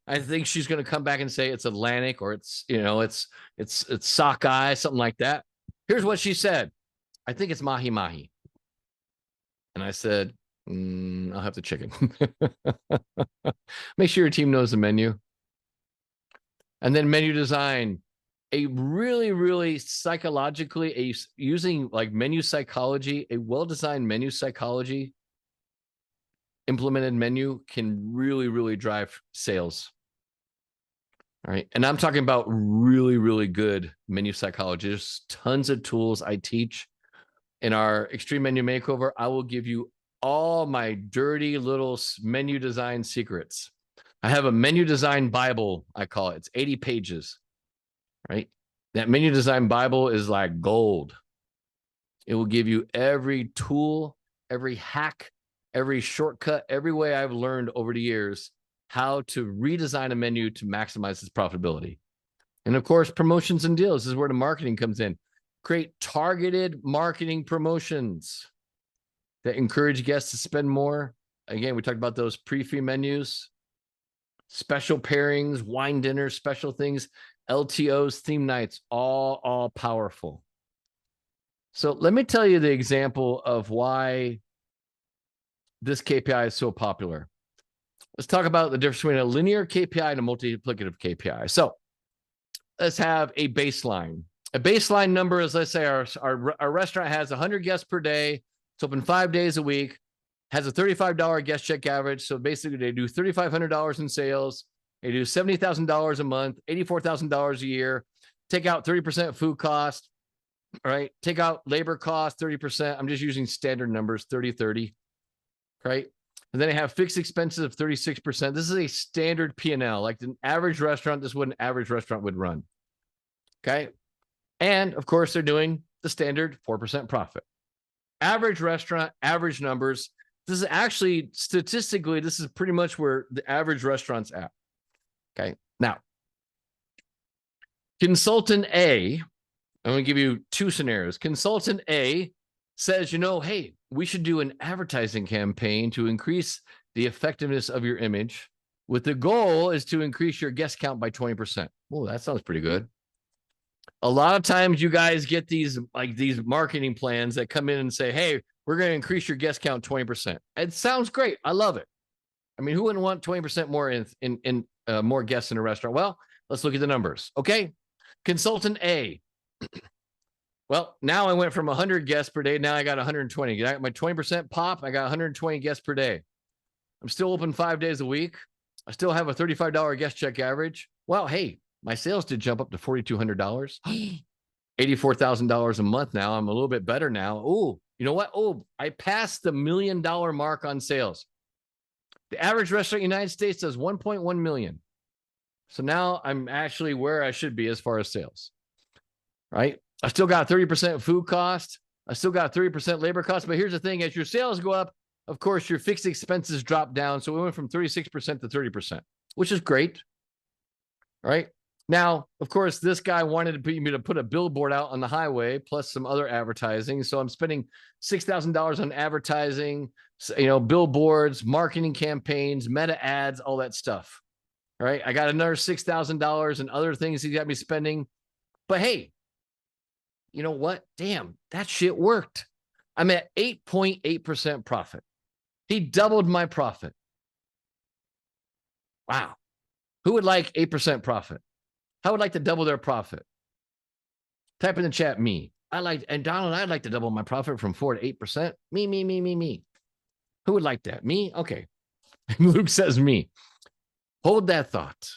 I think she's going to come back and say it's Atlantic or it's sockeye, something like that. Here's what she said. I think it's mahi-mahi. And I said, I'll have the chicken. Make sure your team knows the menu. And then menu design. A really, really psychologically, using like menu psychology, a well-designed menu psychology implemented menu can really, really drive sales. All right. And I'm talking about really, really good menu psychology. There's tons of tools I teach. In our Extreme Menu Makeover, I will give you all my dirty little menu design secrets. I have a menu design Bible, I call it. It's 80 pages, right? That menu design Bible is like gold. It will give you every tool, every hack, every shortcut, every way I've learned over the years how to redesign a menu to maximize its profitability. And of course, promotions and deals is where the marketing comes in. Create targeted marketing promotions that encourage guests to spend more. Again, we talked about those pre-fee menus, special pairings, wine dinners, special things, LTOs, theme nights, all powerful. So let me tell you the example of why this KPI is so popular. Let's talk about the difference between a linear KPI and a multiplicative KPI. So let's have a baseline. A baseline number is, let's say our restaurant has 100 guests per day. It's open 5 days a week, has a $35 guest check average. So basically they do $3,500 in sales. They do $70,000 a month, $84,000 a year. Take out 30% food cost, right? Take out labor cost, 30%. I'm just using standard numbers, 30-30, right? And then they have fixed expenses of 36%. This is a standard P&L, like an average restaurant. This is what an average restaurant would run. Okay. And of course, they're doing the standard 4% profit. Average restaurant, average numbers. This is actually statistically, this is pretty much where the average restaurant's at. Okay. Now, consultant A, I'm going to give you two scenarios. Consultant A says, hey, we should do an advertising campaign to increase the effectiveness of your image with the goal is to increase your guest count by 20%. Oh, that sounds pretty good. A lot of times you guys get these marketing plans that come in and say, hey, we're going to increase your guest count 20%. It sounds great. I love it. I mean, who wouldn't want 20% more in more guests in a restaurant? Well, let's look at the numbers. Okay. Consultant A. Well, now I went from 100 guests per day. Now I got 120. I got my 20% pop. I got 120 guests per day. I'm still open 5 days a week. I still have a $35 guest check average. Well, hey, my sales did jump up to $4,200, $84,000 a month now. I'm a little bit better now. Oh, you know what? Oh, I passed the $1 million mark on sales. The average restaurant in the United States does 1.1 million. So now I'm actually where I should be as far as sales, right? I still got 30% food cost. I still got 30% labor cost. But here's the thing, as your sales go up, of course, your fixed expenses drop down. So we went from 36% to 30%, which is great, right? Now, of course, this guy wanted me to put a billboard out on the highway plus some other advertising. So I'm spending $6,000 on advertising, billboards, marketing campaigns, meta ads, all that stuff. All right. I got another $6,000 and other things he got me spending. But hey, you know what? Damn, that shit worked. I'm at 8.8% profit. He doubled my profit. Wow. Who would like 8% profit? How would like to double their profit? Type in the chat, me. And Donald, I'd like to double my profit from 4 to 8%. Me. Who would like that? Me? Okay. Luke says me. Hold that thought.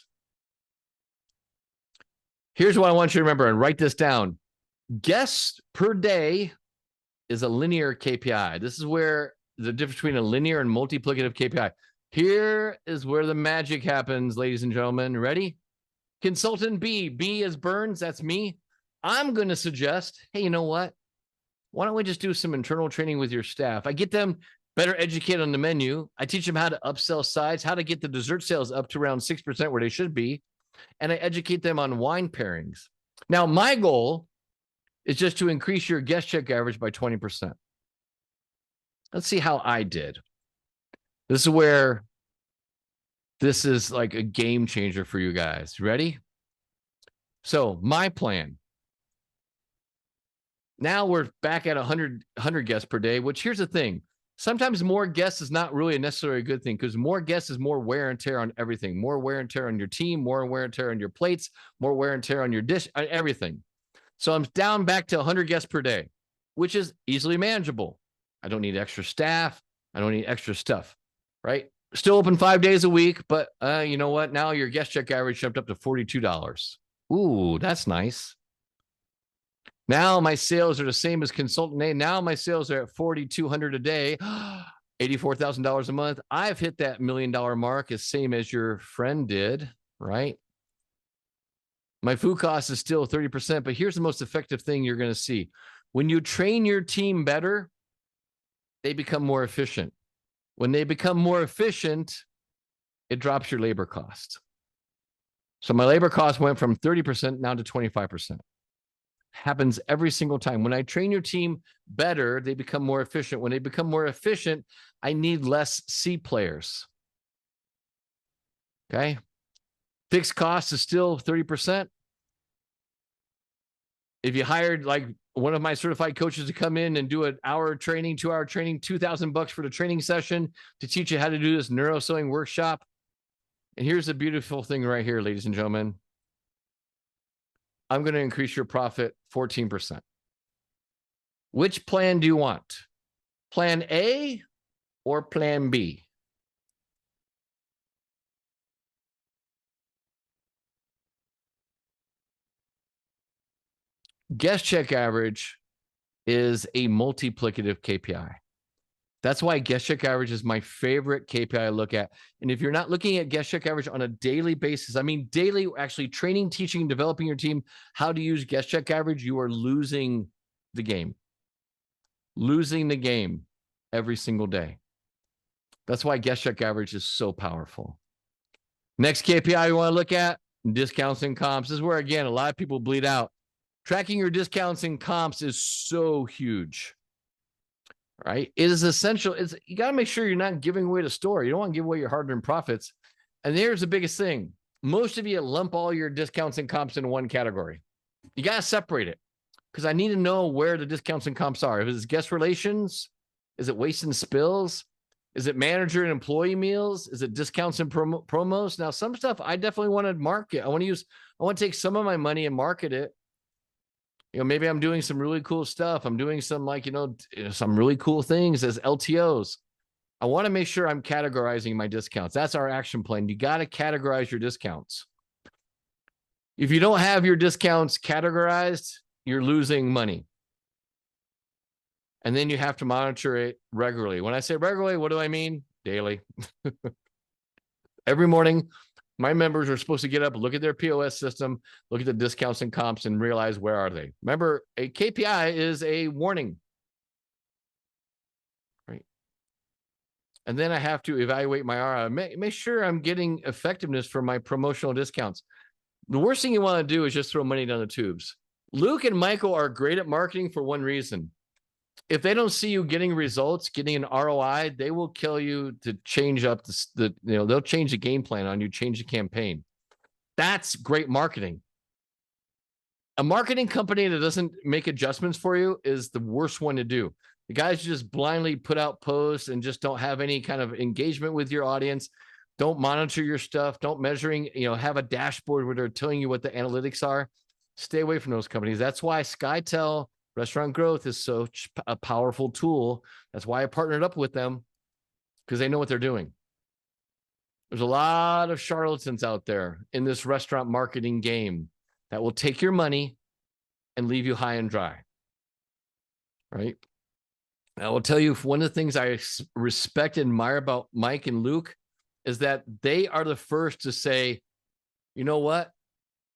Here's what I want you to remember and write this down. Guests per day is a linear KPI. This is where the difference between a linear and multiplicative KPI. Here is where the magic happens, ladies and gentlemen. Ready? Consultant B. B is Burns. That's me. I'm going to suggest, hey, you know what? Why don't we just do some internal training with your staff? I get them better educated on the menu. I teach them how to upsell sides, how to get the dessert sales up to around 6% where they should be. And I educate them on wine pairings. Now, my goal is just to increase your guest check average by 20%. Let's see how I did. This is where this is like a game changer for you guys. Ready? So my plan. Now we're back at 100 guests per day, which here's the thing. Sometimes more guests is not really necessarily a good thing because more guests is more wear and tear on everything. More wear and tear on your team, more wear and tear on your plates, more wear and tear on your dish, everything. So I'm down back to 100 guests per day, which is easily manageable. I don't need extra staff. I don't need extra stuff, right? Still open 5 days a week, but you know what? Now your guest check average jumped up to $42. Ooh, that's nice. Now my sales are the same as consultant A. Now my sales are at $4,200 a day, $84,000 a month. I've hit that $1 million mark, as same as your friend did, right? My food cost is still 30%, but here's the most effective thing you're going to see. When you train your team better, they become more efficient. When they become more efficient, it drops your labor cost. So my labor cost went from 30% now to 25%. Happens every single time. When I train your team better, they become more efficient. When they become more efficient, I need less C players. Okay. Fixed cost is still 30%. If you hired like one of my certified coaches to come in and do an hour training, 2-hour training, $2,000 for the training session to teach you how to do this neuro sewing workshop. And here's the beautiful thing right here, ladies and gentlemen. I'm going to increase your profit 14%. Which plan do you want? Plan A or plan B? Guest check average is a multiplicative KPI. That's why guest check average is my favorite KPI I look at. And if you're not looking at guest check average on a daily basis, I mean, daily, actually training, teaching, developing your team how to use guest check average, you are losing the game. Losing the game every single day. That's why guest check average is so powerful. Next KPI you want to look at, discounts and comps. This is where, again, a lot of people bleed out. Tracking your discounts and comps is so huge. Right? It is essential. You got to make sure you're not giving away the store. You don't want to give away your hard-earned profits. And there's the biggest thing. Most of you lump all your discounts and comps in one category. You got to separate it because I need to know where the discounts and comps are. If it's guest relations, is it waste and spills? Is it manager and employee meals? Is it discounts and promos? Now, some stuff I definitely want to market. I want to take some of my money and market it. You know, maybe I'm doing some really cool stuff. I'm doing some some really cool things as LTOs. I want to make sure I'm categorizing my discounts. That's our action plan. You got to categorize your discounts. If you don't have your discounts categorized, you're losing money. And then you have to monitor it regularly. When I say regularly, what do I mean? Daily. Every morning, my members are supposed to get up, look at their POS system, look at the discounts and comps, and realize where are they. Remember, a KPI is a warning, right? And then I have to evaluate my ROI, make sure I'm getting effectiveness from my promotional discounts. The worst thing you want to do is just throw money down the tubes. Luke and Michael are great at marketing for one reason. If they don't see you getting results, getting an ROI, they will kill you to change up they'll change the game plan on you, change the campaign. That's great marketing. A marketing company that doesn't make adjustments for you is the worst one to do. The guys who just blindly put out posts and just don't have any kind of engagement with your audience, don't monitor your stuff, don't measuring, have a dashboard where they're telling you what the analytics are. Stay away from those companies. That's why SkyTel Restaurant Growth is such a powerful tool. That's why I partnered up with them, because they know what they're doing. There's a lot of charlatans out there in this restaurant marketing game that will take your money and leave you high and dry. Right? I will tell you, one of the things I respect and admire about Mike and Luke is that they are the first to say, you know what?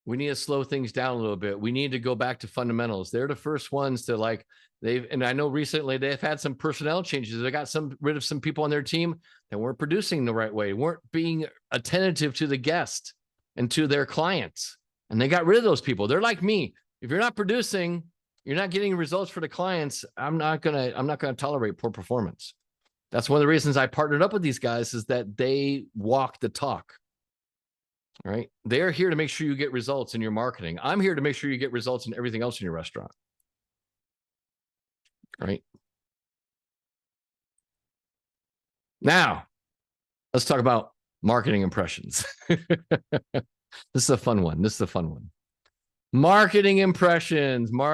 We need to slow things down a little bit. We need to go back to fundamentals. They're the first ones to and I know recently they've had some personnel changes. They got rid of some people on their team that weren't producing the right way, weren't being attentive to the guest and to their clients. And they got rid of those people. They're like me. If you're not producing, you're not getting results for the clients. I'm not gonna tolerate poor performance. That's one of the reasons I partnered up with these guys, is that they walk the talk. Right? They're here to make sure you get results in your marketing. I'm here to make sure you get results in everything else in your restaurant. Right? Now, let's talk about marketing impressions. This is a fun one. Marketing impressions. Now,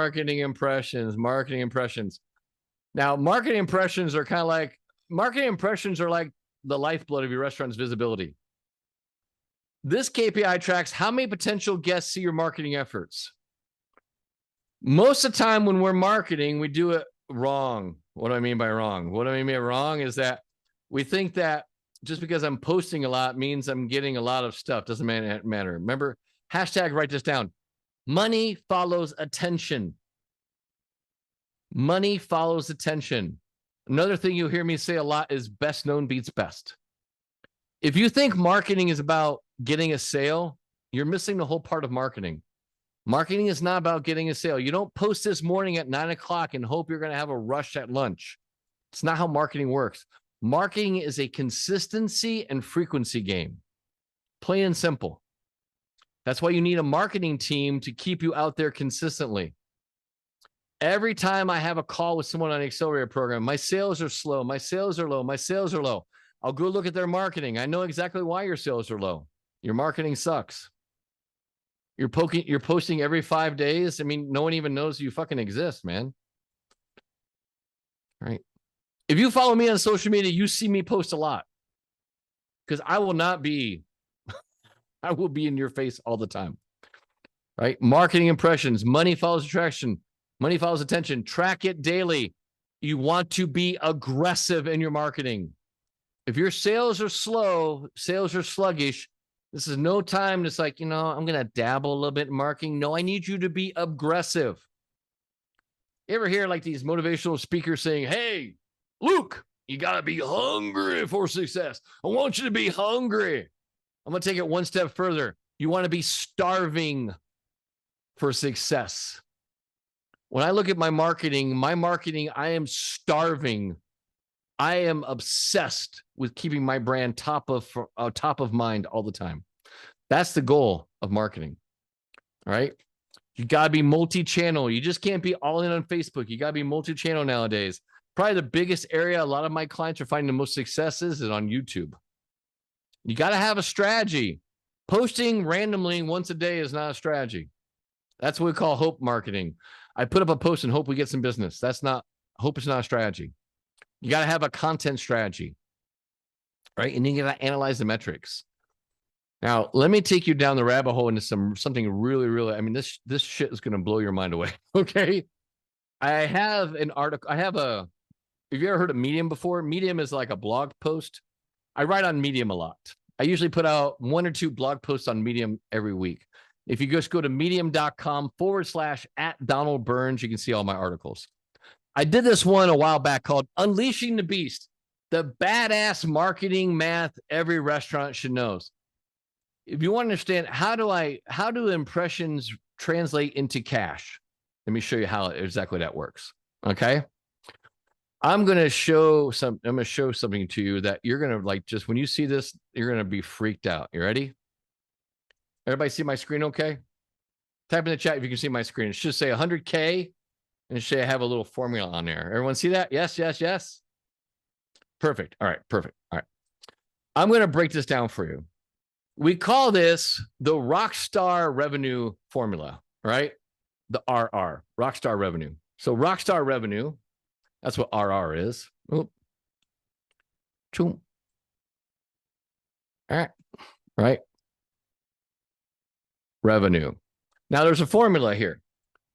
marketing impressions are like the lifeblood of your restaurant's visibility. This KPI tracks how many potential guests see your marketing efforts. Most of the time when we're marketing, we do it wrong. What do I mean by wrong? What I mean by wrong is that we think that just because I'm posting a lot means I'm getting a lot of stuff. Doesn't matter. Remember, hashtag, write this down. Money follows attention. Money follows attention. Another thing you'll hear me say a lot is best known beats best. If you think marketing is about getting a sale, you're missing the whole part of marketing. Marketing is not about getting a sale. You don't post this morning at 9 o'clock and hope you're going to have a rush at lunch. It's not how marketing works. Marketing is a consistency and frequency game, plain and simple. That's why you need a marketing team to keep you out there consistently. Every time I have a call with someone on the accelerator program, my sales are slow, my sales are low, my sales are low. I'll go look at their marketing. I know exactly why your sales are low. Your marketing sucks. You're posting every 5 days. I mean, no one even knows you fucking exist, man. Right? If you follow me on social media, you see me post a lot. Because I will be in your face all the time. Right? Marketing impressions, money follows attraction, money follows attention. Track it daily. You want to be aggressive in your marketing. If your sales are slow, sales are sluggish, this is no time to like, I'm going to dabble a little bit in marketing. No, I need you to be aggressive. You ever hear like these motivational speakers saying, hey, Luke, you got to be hungry for success. I want you to be hungry. I'm going to take it one step further. You want to be starving for success. When I look at my marketing, I am starving. I am obsessed with keeping my brand top of mind all the time. That's the goal of marketing. All right. You got to be multi-channel. You just can't be all in on Facebook. You got to be multi-channel nowadays. Probably the biggest area a lot of my clients are finding the most successes is on YouTube. You got to have a strategy. Posting randomly once a day is not a strategy. That's what we call hope marketing. I put up a post and hope we get some business. Hope is not a strategy. You got to have a content strategy, right? And you got to analyze the metrics. Now, let me take you down the rabbit hole into something really, really, I mean, this shit is going to blow your mind away. Okay. I have an article. Have you ever heard of Medium before? Medium is like a blog post. I write on Medium a lot. I usually put out 1 or 2 blog posts on Medium every week. If you just go to medium.com/@Donald Burns, you can see all my articles. I did this one a while back called Unleashing the Beast, the badass marketing math every restaurant should know. If you want to understand how do impressions translate into cash? Let me show you how exactly that works. Okay. I'm going to show something to you that you're going to like, just when you see this, you're going to be freaked out. You ready? Everybody see my screen? Okay. Type in the chat if you can see my screen. It should say 100K and it should have a little formula on there. Everyone see that? Yes, yes, yes. Perfect. All right. Perfect. All right. I'm going to break this down for you. We call this the Rockstar Revenue Formula, right? The RR, Rockstar Revenue. So Rockstar Revenue, that's what RR is. Oop. All right. Right. Revenue. Now there's a formula here.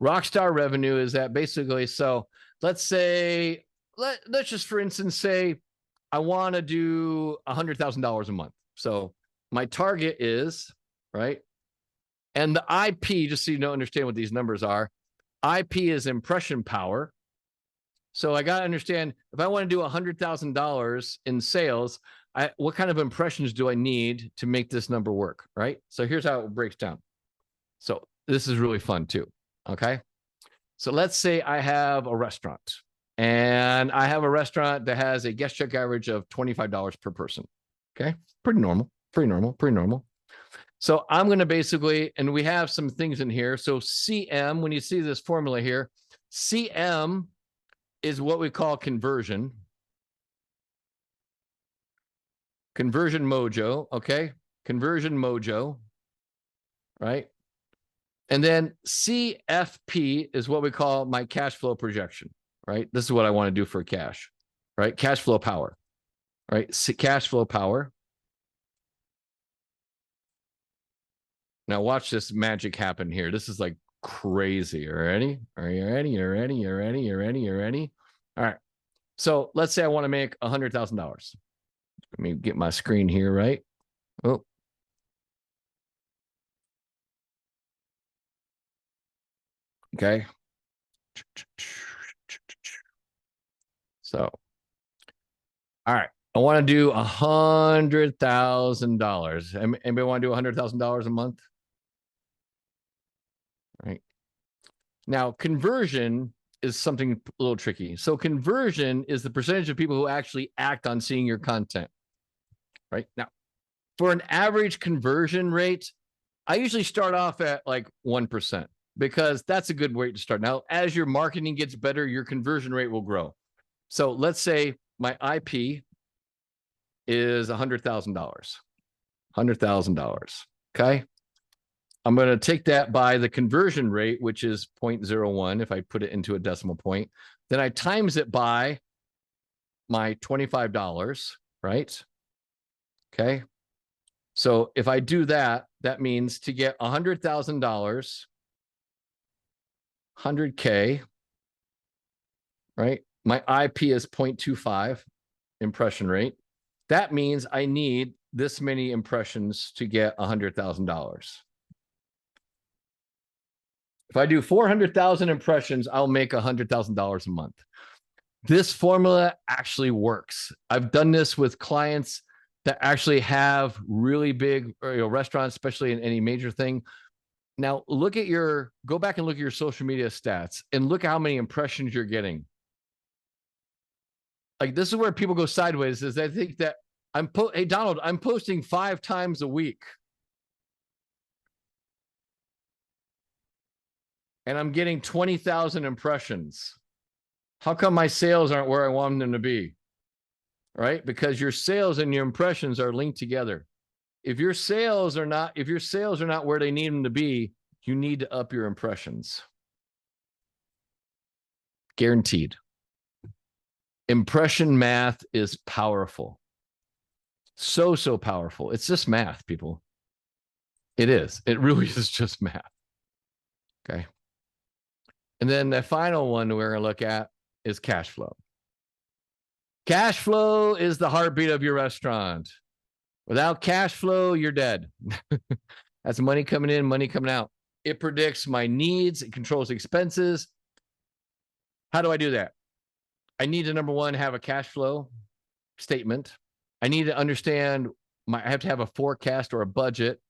Rockstar revenue is that basically, so let's say, let's just for instance say I want to do $100,000 a month. So my target is, right? And the IP, just so you don't understand what these numbers are, IP is impression power. So I got to understand if I want to do $100,000 in sales, what kind of impressions do I need to make this number work, right? So here's how it breaks down. So this is really fun too, okay? So let's say I have a restaurant and I have a restaurant that has a guest check average of $25 per person, okay? Pretty normal. So I'm going to basically, and we have some things in here. So CM, when you see this formula here, CM is what we call conversion. Conversion mojo, okay? Conversion mojo, right? And then CFP is what we call my cash flow projection, right? This is what I want to do for cash, right? Cash flow power, right? Cash flow power. Now watch this magic happen here. This is like crazy. You ready? Are you ready? You're ready? You're ready? You're ready? You're ready? All right. So let's say I want to make $100,000. Let me get my screen here, right? Oh. Okay. So All right. I want to do $100,000. Anybody want to do $100,000 a month? All right. Now, conversion is something a little tricky. So conversion is the percentage of people who actually act on seeing your content. Right. Now, for an average conversion rate, I usually start off at like 1% because that's a good rate to start. Now, as your marketing gets better, your conversion rate will grow. So let's say my IP is $100,000. $100,000. Okay. I'm going to take that by the conversion rate, which is 0.01. If I put it into a decimal point, then I times it by my $25, right? Okay. So if I do that, that means to get $100,000, 100K, right? My IP is 0.25 impression rate. That means I need this many impressions to get $100,000. If I do 400,000 impressions, I'll make $100,000 a month. This formula actually works. I've done this with clients that actually have really big restaurants, especially in any major thing. Now, go back and look at your social media stats and look at how many impressions you're getting. Like, this is where people go sideways, is they think that hey, Donald, I'm posting 5 times a week. And I'm getting 20,000 impressions. How come my sales aren't where I want them to be? Right? Because your sales and your impressions are linked together. If your sales are not where they need them to be, you need to up your impressions. Guaranteed. Impression math is powerful. So powerful. It's just math, people. It is. It really is just math. Okay. And then the final one we're going to look at is cash flow. Cash flow is the heartbeat of your restaurant. Without cash flow, you're dead. That's money coming in, money coming out. It predicts my needs. It controls expenses. How do I do that? I need to, number one, have a cash flow statement. I need to understand I have to have a forecast or a budget.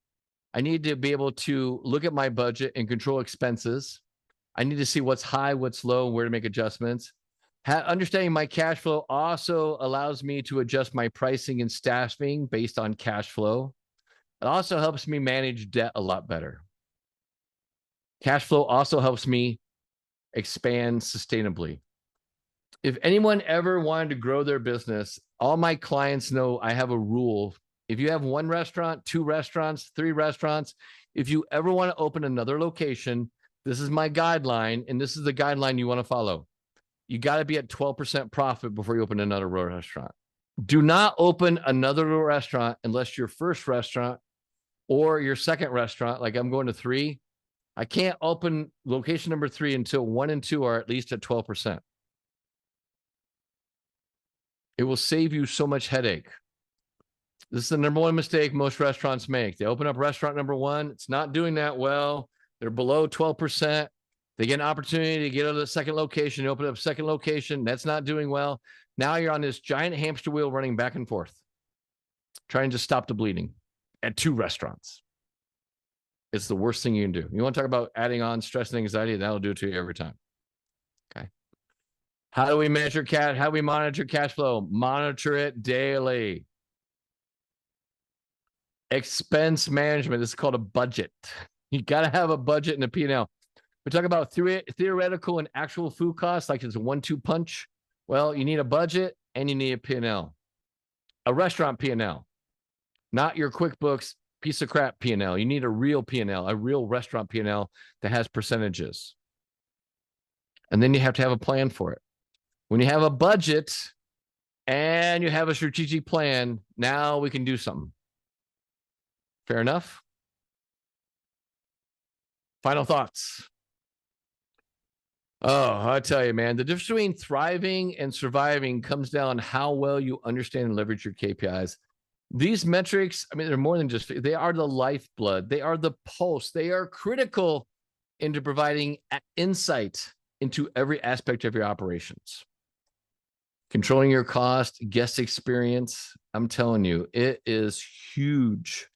I need to be able to look at my budget and control expenses. I need to see what's high, what's low, where to make adjustments. Understanding my cash flow also allows me to adjust my pricing and staffing based on cash flow. It also helps me manage debt a lot better. Cash flow also helps me expand sustainably. If anyone ever wanted to grow their business, all my clients know I have a rule. If you have 1 restaurant, 2 restaurants, 3 restaurants, if you ever want to open another location, this is my guideline, and this is the guideline you want to follow. You got to be at 12% profit before you open another restaurant. Do not open another restaurant unless your first restaurant or your second restaurant, like I'm going to 3. I can't open location number 3 until 1 and 2 are at least at 12%. It will save you so much headache. This is the number 1 mistake most restaurants make. They open up restaurant number 1. It's not doing that well. They're below 12%. They get an opportunity to get out of the second location. They open up a second location. That's not doing well. Now you're on this giant hamster wheel running back and forth, trying to stop the bleeding at 2 restaurants. It's the worst thing you can do. You want to talk about adding on stress and anxiety? That'll do it to you every time. Okay. How do we measure cash? How do we monitor cash flow? Monitor it daily. Expense management. This is called a budget. You got to have a budget and a P&L. We talk about theoretical and actual food costs, like it's a 1-2 punch. Well, you need a budget and you need a P&L. A restaurant P&L, not your QuickBooks piece of crap P&L. You need a real P&L, a real restaurant P&L that has percentages. And then you have to have a plan for it. When you have a budget and you have a strategic plan, now we can do something. Fair enough? Final thoughts. Oh, I tell you, man, the difference between thriving and surviving comes down how well you understand and leverage your KPIs. These metrics, I mean, they're more than just, they are the lifeblood. They are the pulse. They are critical into providing insight into every aspect of your operations. Controlling your cost, guest experience. I'm telling you, it is huge.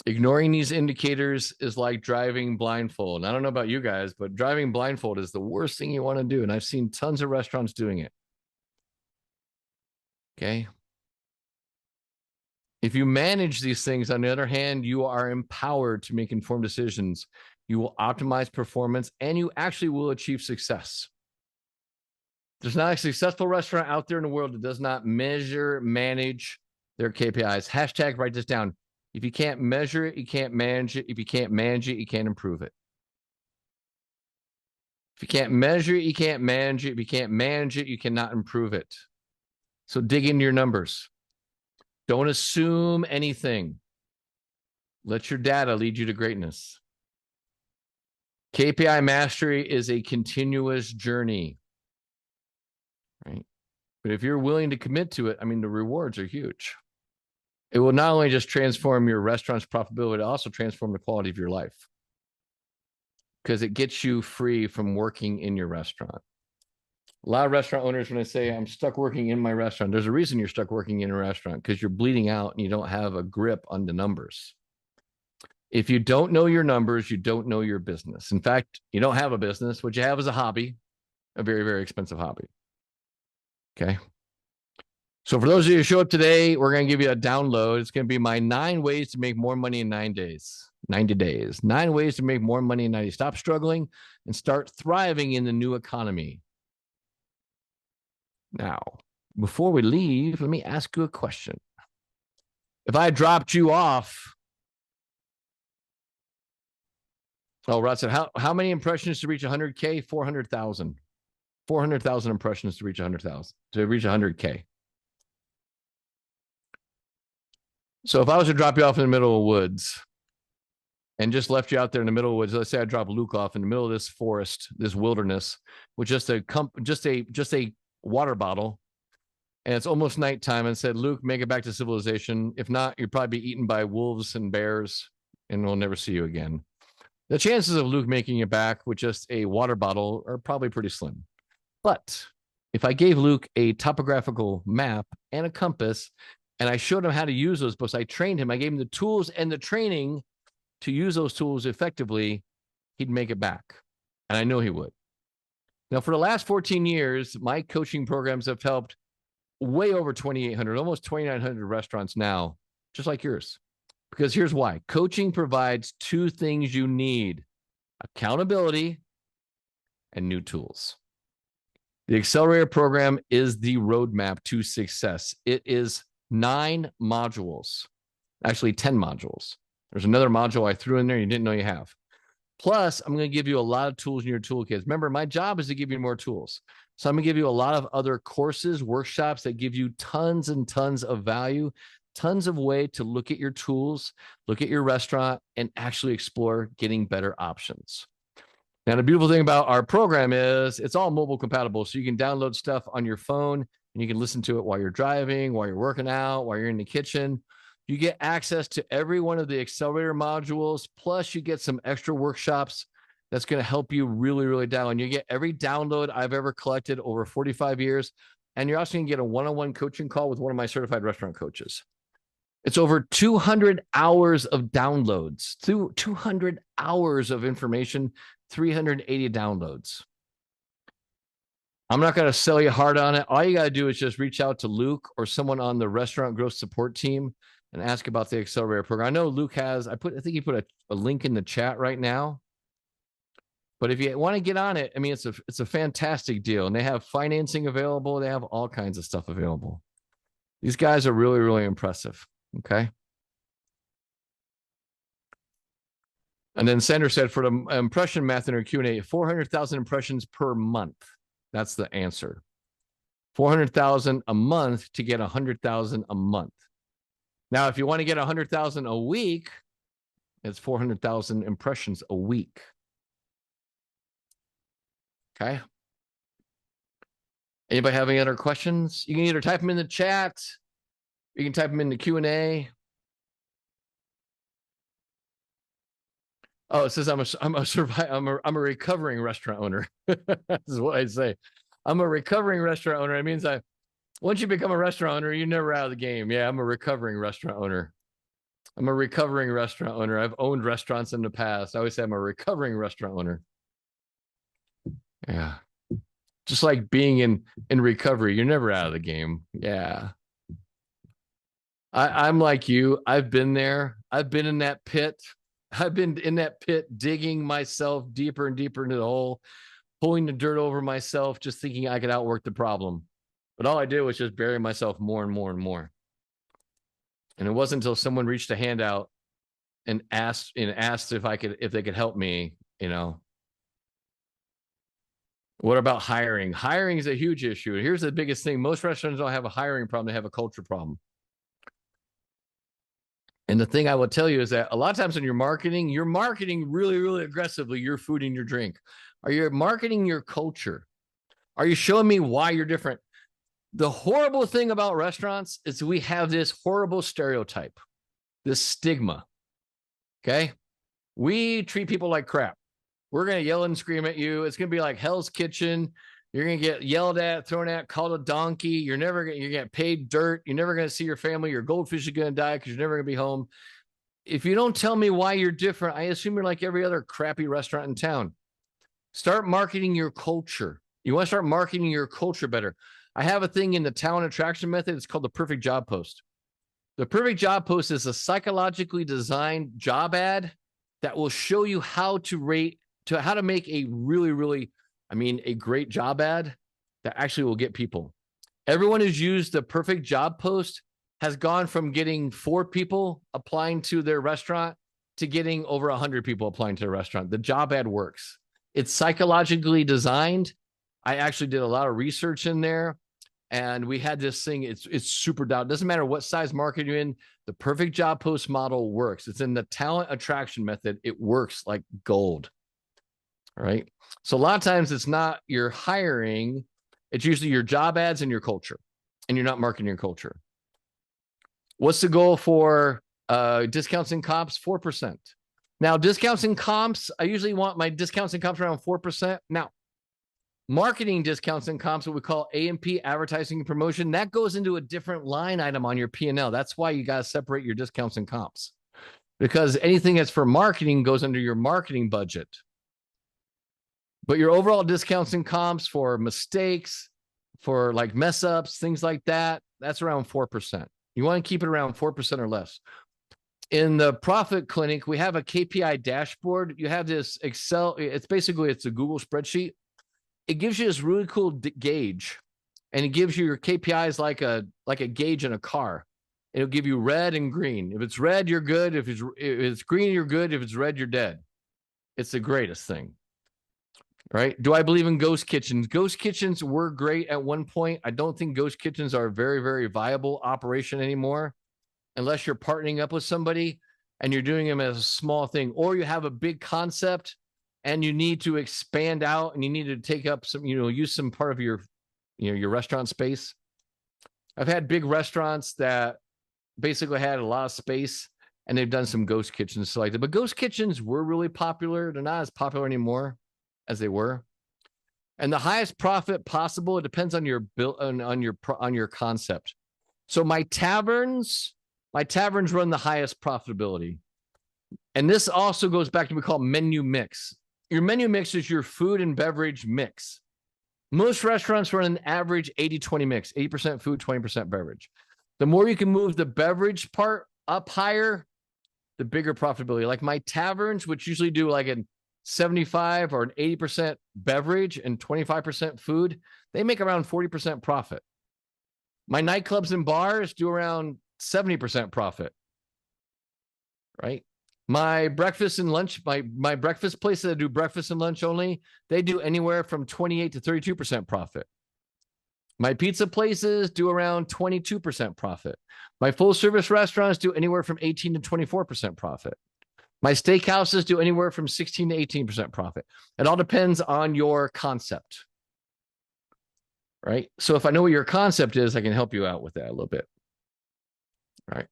Ignoring these indicators is like driving blindfold. And I don't know about you guys, but driving blindfold is the worst thing you want to do. And I've seen tons of restaurants doing it. Okay. If you manage these things, on the other hand, you are empowered to make informed decisions. You will optimize performance and you actually will achieve success. There's not a successful restaurant out there in the world that does not measure, manage their KPIs. Hashtag, write this down. If you can't measure it, you can't manage it. If you can't manage it, you can't improve it. If you can't measure it, you can't manage it. If you can't manage it, you cannot improve it. So dig into your numbers. Don't assume anything. Let your data lead you to greatness. KPI mastery is a continuous journey, right? But if you're willing to commit to it, I mean, the rewards are huge. It will not only just transform your restaurant's profitability, it also transform the quality of your life because it gets you free from working in your restaurant. A lot of restaurant owners, when I say I'm stuck working in my restaurant, there's a reason you're stuck working in a restaurant because you're bleeding out and you don't have a grip on the numbers. If you don't know your numbers, you don't know your business. In fact, you don't have a business. What you have is a hobby, a very, very expensive hobby. Okay. So for those of you who show up today, we're going to give you a download. It's going to be my 9 ways to make more money in 9 days. 90 days. 9 ways to make more money in 90 days. Stop struggling and start thriving in the new economy. Now, before we leave, let me ask you a question. If I dropped you off, Rod said, how many impressions to reach 100K? 400,000. 400,000 impressions to reach 100,000, to reach 100K. So if I was to drop you off in the middle of woods and just left you out there in the middle of woods, let's say I drop Luke off in the middle of this forest, this wilderness, with just a water bottle, and it's almost nighttime, and said, Luke, make it back to civilization. If not, you'll probably be eaten by wolves and bears, and we'll never see you again. The chances of Luke making it back with just a water bottle are probably pretty slim. But if I gave Luke a topographical map and a compass, and I showed him how to use those books, I trained him, I gave him the tools and the training to use those tools effectively, he'd make it back. And I know he would. Now, for the last 14 years, my coaching programs have helped way over 2,800, almost 2,900 restaurants now, just like yours. Because here's why. Coaching provides 2 things you need: accountability and new tools. The Accelerator program is the roadmap to success. It is 9 modules, actually 10 modules. There's another module I threw in there you didn't know you have. Plus, I'm going to give you a lot of tools in your toolkits. Remember, my job is to give you more tools. So I'm going to give you a lot of other courses, workshops that give you tons and tons of value, tons of way to look at your tools, look at your restaurant, and actually explore getting better options. Now, the beautiful thing about our program is it's all mobile compatible. So you can download stuff on your phone and you can listen to it while you're driving, while you're working out, while you're in the kitchen. You get access to every one of the Accelerator modules. Plus, you get some extra workshops that's going to help you really, really down. You get every download I've ever collected over 45 years. And you're also going to get a one-on-one coaching call with one of my certified restaurant coaches. It's over 200 hours of downloads, 200 hours of information, 380 downloads. I'm not going to sell you hard on it. All you got to do is just reach out to Luke or someone on the restaurant growth support team and ask about the Accelerator program. I know Luke has, I think he put a link in the chat right now. But if you want to get on it, I mean, it's a fantastic deal. And they have financing available. They have all kinds of stuff available. These guys are really, really impressive. Okay. And then Sandra said for the impression math in her Q&A, 400,000 impressions per month. That's the answer. 400,000 a month to get 100,000 a month. Now, if you want to get 100,000 a week, it's 400,000 impressions a week. Okay. Anybody have any other questions? You can either type them in the chat, you can type them in the Q&A. Oh, it says I'm a recovering restaurant owner. This is what I say. I'm a recovering restaurant owner. It means once you become a restaurant owner, you're never out of the game. Yeah, I'm a recovering restaurant owner. I'm a recovering restaurant owner. I've owned restaurants in the past. I always say I'm a recovering restaurant owner. Yeah. Just like being in recovery, you're never out of the game. Yeah. I'm like you. I've been there. I've been in that pit. I've been in that pit, digging myself deeper and deeper into the hole, pulling the dirt over myself, just thinking I could outwork the problem. But all I did was just bury myself more and more and more. And it wasn't until someone reached a hand out and asked if they could help me, you know. What about hiring? Hiring is a huge issue. Here's the biggest thing. Most restaurants don't have a hiring problem, they have a culture problem. And the thing I will tell you is that a lot of times when you're marketing really, really aggressively your food and your drink. Are you marketing your culture? Are you showing me why you're different? The horrible thing about restaurants is we have this horrible stereotype, this stigma. Okay. We treat people like crap. We're going to yell and scream at you. It's going to be like Hell's Kitchen. You're going to get yelled at, thrown at, called a donkey. You're going to get paid dirt. You're never going to see your family. Your goldfish is going to die because you're never going to be home. If you don't tell me why you're different, I assume you're like every other crappy restaurant in town. Start marketing your culture. You want to start marketing your culture better. I have a thing in the talent attraction method. It's called the perfect job post. The perfect job post is a psychologically designed job ad that will show you how to make a really, really, a great job ad that actually will get people. Everyone who's used the perfect job post has gone from getting 4 people applying to their restaurant to getting over 100 people applying to their restaurant. The job ad works. It's psychologically designed. I actually did a lot of research in there, and we had this thing. It's super down. It doesn't matter what size market you're in. The perfect job post model works. It's in the talent attraction method. It works like gold. All right. So a lot of times it's not your hiring. It's usually your job ads and your culture, and you're not marketing your culture. What's the goal for discounts and comps? 4%. Now, discounts and comps, I usually want my discounts and comps around 4%. Now, marketing discounts and comps, what we call A&P, advertising and promotion, that goes into a different line item on your P&L. That's why you got to separate your discounts and comps, because anything that's for marketing goes under your marketing budget. But your overall discounts and comps for mistakes, for like mess ups, things like that, that's around 4%. You want to keep it around 4% or less. In the profit clinic, we have a KPI dashboard. You have this Excel. It's a Google spreadsheet. It gives you this really cool gauge, and it gives you your KPIs like a gauge in a car. It'll give you red and green. If it's red, you're good. If it's green, you're good. If it's red, you're dead. It's the greatest thing. Right? Do I believe in ghost kitchens? Ghost kitchens were great at one point. I don't think ghost kitchens are a very, very viable operation anymore, unless you're partnering up with somebody and you're doing them as a small thing, or you have a big concept and you need to expand out and you need to take up some, use some part of your restaurant space. I've had big restaurants that basically had a lot of space and they've done some ghost kitchens like that. But ghost kitchens were really popular. They're not as popular anymore as they were. And the highest profit possible, it depends on your on your concept. So my taverns run the highest profitability. And this also goes back to what we call menu mix. Your menu mix is your food and beverage mix. Most restaurants run an average 80-20 mix, 80% food, 20% beverage. The more you can move the beverage part up higher, the bigger profitability. Like my taverns, which usually do like an 75 or an 80% beverage and 25% food, they make around 40% profit. My nightclubs and bars do around 70% profit, right? My breakfast and lunch, my breakfast places that do breakfast and lunch only, they do anywhere from 28 to 32% profit. My pizza places do around 22% profit. My full service restaurants do anywhere from 18 to 24% profit. My steakhouses do anywhere from 16 to 18% profit. It all depends on your concept, right? So if I know what your concept is, I can help you out with that a little bit, right?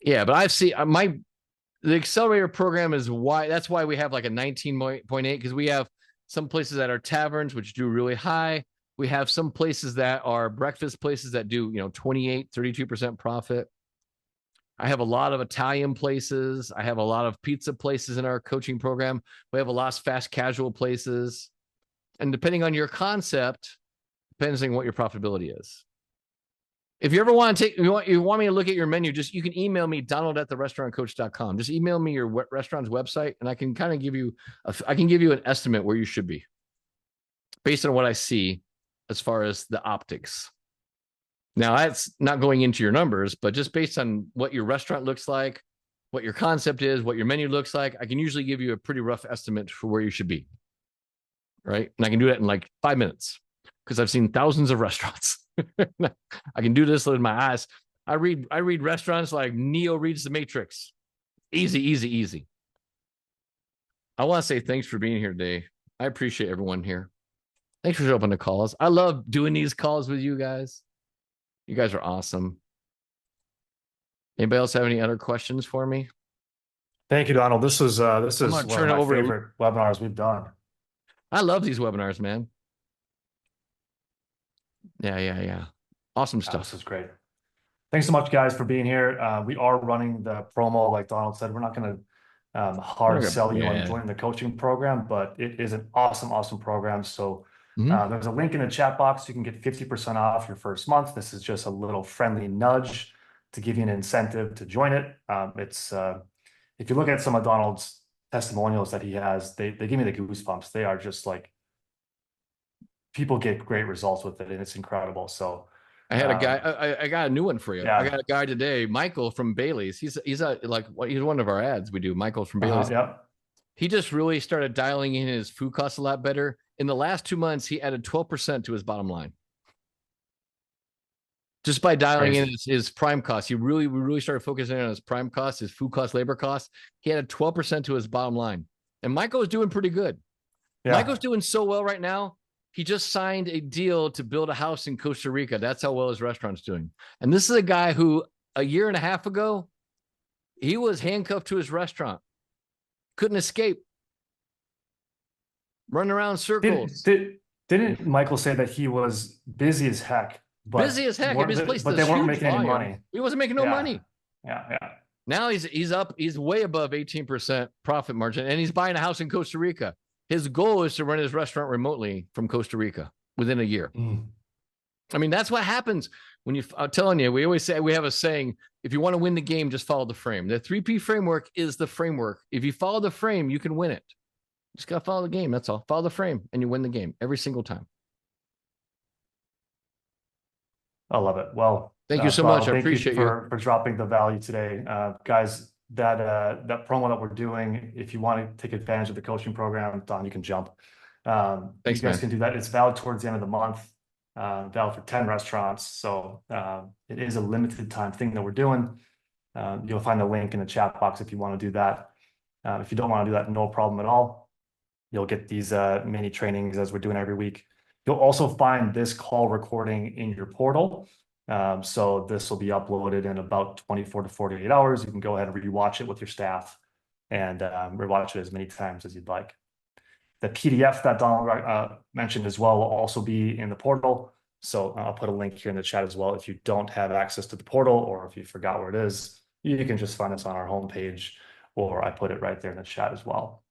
Yeah, but I've seen the accelerator program is why, that's why we have like a 19.8, because we have some places that are taverns, which do really high. We have some places that are breakfast places that do, 28, 32% profit. I have a lot of Italian places. I have a lot of pizza places in our coaching program. We have a lot of fast casual places. And depending on your concept, depends on what your profitability is. If you ever want to you want me to look at your menu, you can email me, donald@therestaurantcoach.com. Just email me your restaurant's website, and I can kind of give you an estimate where you should be based on what I see as far as the optics. Now, that's not going into your numbers, but just based on what your restaurant looks like, what your concept is, what your menu looks like, I can usually give you a pretty rough estimate for where you should be. Right. And I can do that in like 5 minutes because I've seen thousands of restaurants. I can do this with my eyes. I read restaurants like Neo reads the Matrix. Easy, easy, easy. I want to say thanks for being here today. I appreciate everyone here. Thanks for showing up on the calls. I love doing these calls with you guys. You guys are awesome. Anybody else have any other questions for me? Thank you, Donald. This is one of my favorite webinars we've done. I love these webinars, man. Yeah. Awesome stuff. This is great. Thanks so much, guys, for being here. We are running the promo, like Donald said. We're not going to hard sell you on joining the coaching program, but it is an awesome program. So there's a link in the chat box. You can get 50% off your first month. This is just a little friendly nudge to give you an incentive to join it. If you look at some of Donald's testimonials that he has, they give me the goosebumps. They are just like, people get great results with it, and it's incredible. So I had a guy. I got a new one for you. Yeah. I got a guy today, Michael from Bailey's. He's one of our ads we do. Michael from Bailey's. He just really started dialing in his food costs a lot better. In the last 2 months, he added 12% to his bottom line. Just by dialing in his prime costs. We really started focusing on his prime costs, his food costs, labor costs. He added 12% to his bottom line. And Michael's doing pretty good. Yeah. Michael's doing so well right now. He just signed a deal to build a house in Costa Rica. That's how well his restaurant's doing. And this is a guy who a year and a half ago, he was handcuffed to his restaurant. Couldn't escape. Running around circles. Didn't Michael say that he was busy as heck? Busy as heck. But they weren't making any money. He wasn't making no money. Yeah. Now he's up. He's way above 18% profit margin, and he's buying a house in Costa Rica. His goal is to run his restaurant remotely from Costa Rica within a year. I mean, that's what happens when I'm telling you, we always say, we have a saying, if you want to win the game, just follow the frame. The 3P framework is the framework. If you follow the frame, you can win it. Just got to follow the game. That's all. Follow the frame and you win the game every single time. I love it. Well, thank you so much. I appreciate you for dropping the value today. Guys, that promo that we're doing, if you want to take advantage of the coaching program, Don, you can jump. Thanks, you guys can do that. It's valid towards the end of the month, valid for 10 restaurants. So it is a limited time thing that we're doing. You'll find the link in the chat box if you want to do that. If you don't want to do that, no problem at all. You'll get these mini trainings as we're doing every week. You'll also find this call recording in your portal. So this will be uploaded in about 24 to 48 hours. You can go ahead and rewatch it with your staff and rewatch it as many times as you'd like. The PDF that Donald mentioned as well will also be in the portal. So I'll put a link here in the chat as well. If you don't have access to the portal, or if you forgot where it is, you can just find us on our homepage, or I put it right there in the chat as well.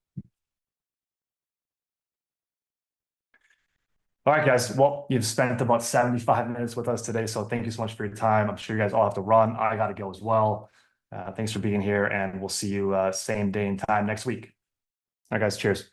All right, guys. Well, you've spent about 75 minutes with us today, so thank you so much for your time. I'm sure you guys all have to run. I got to go as well. Thanks for being here, and we'll see you same day and time next week. All right, guys. Cheers.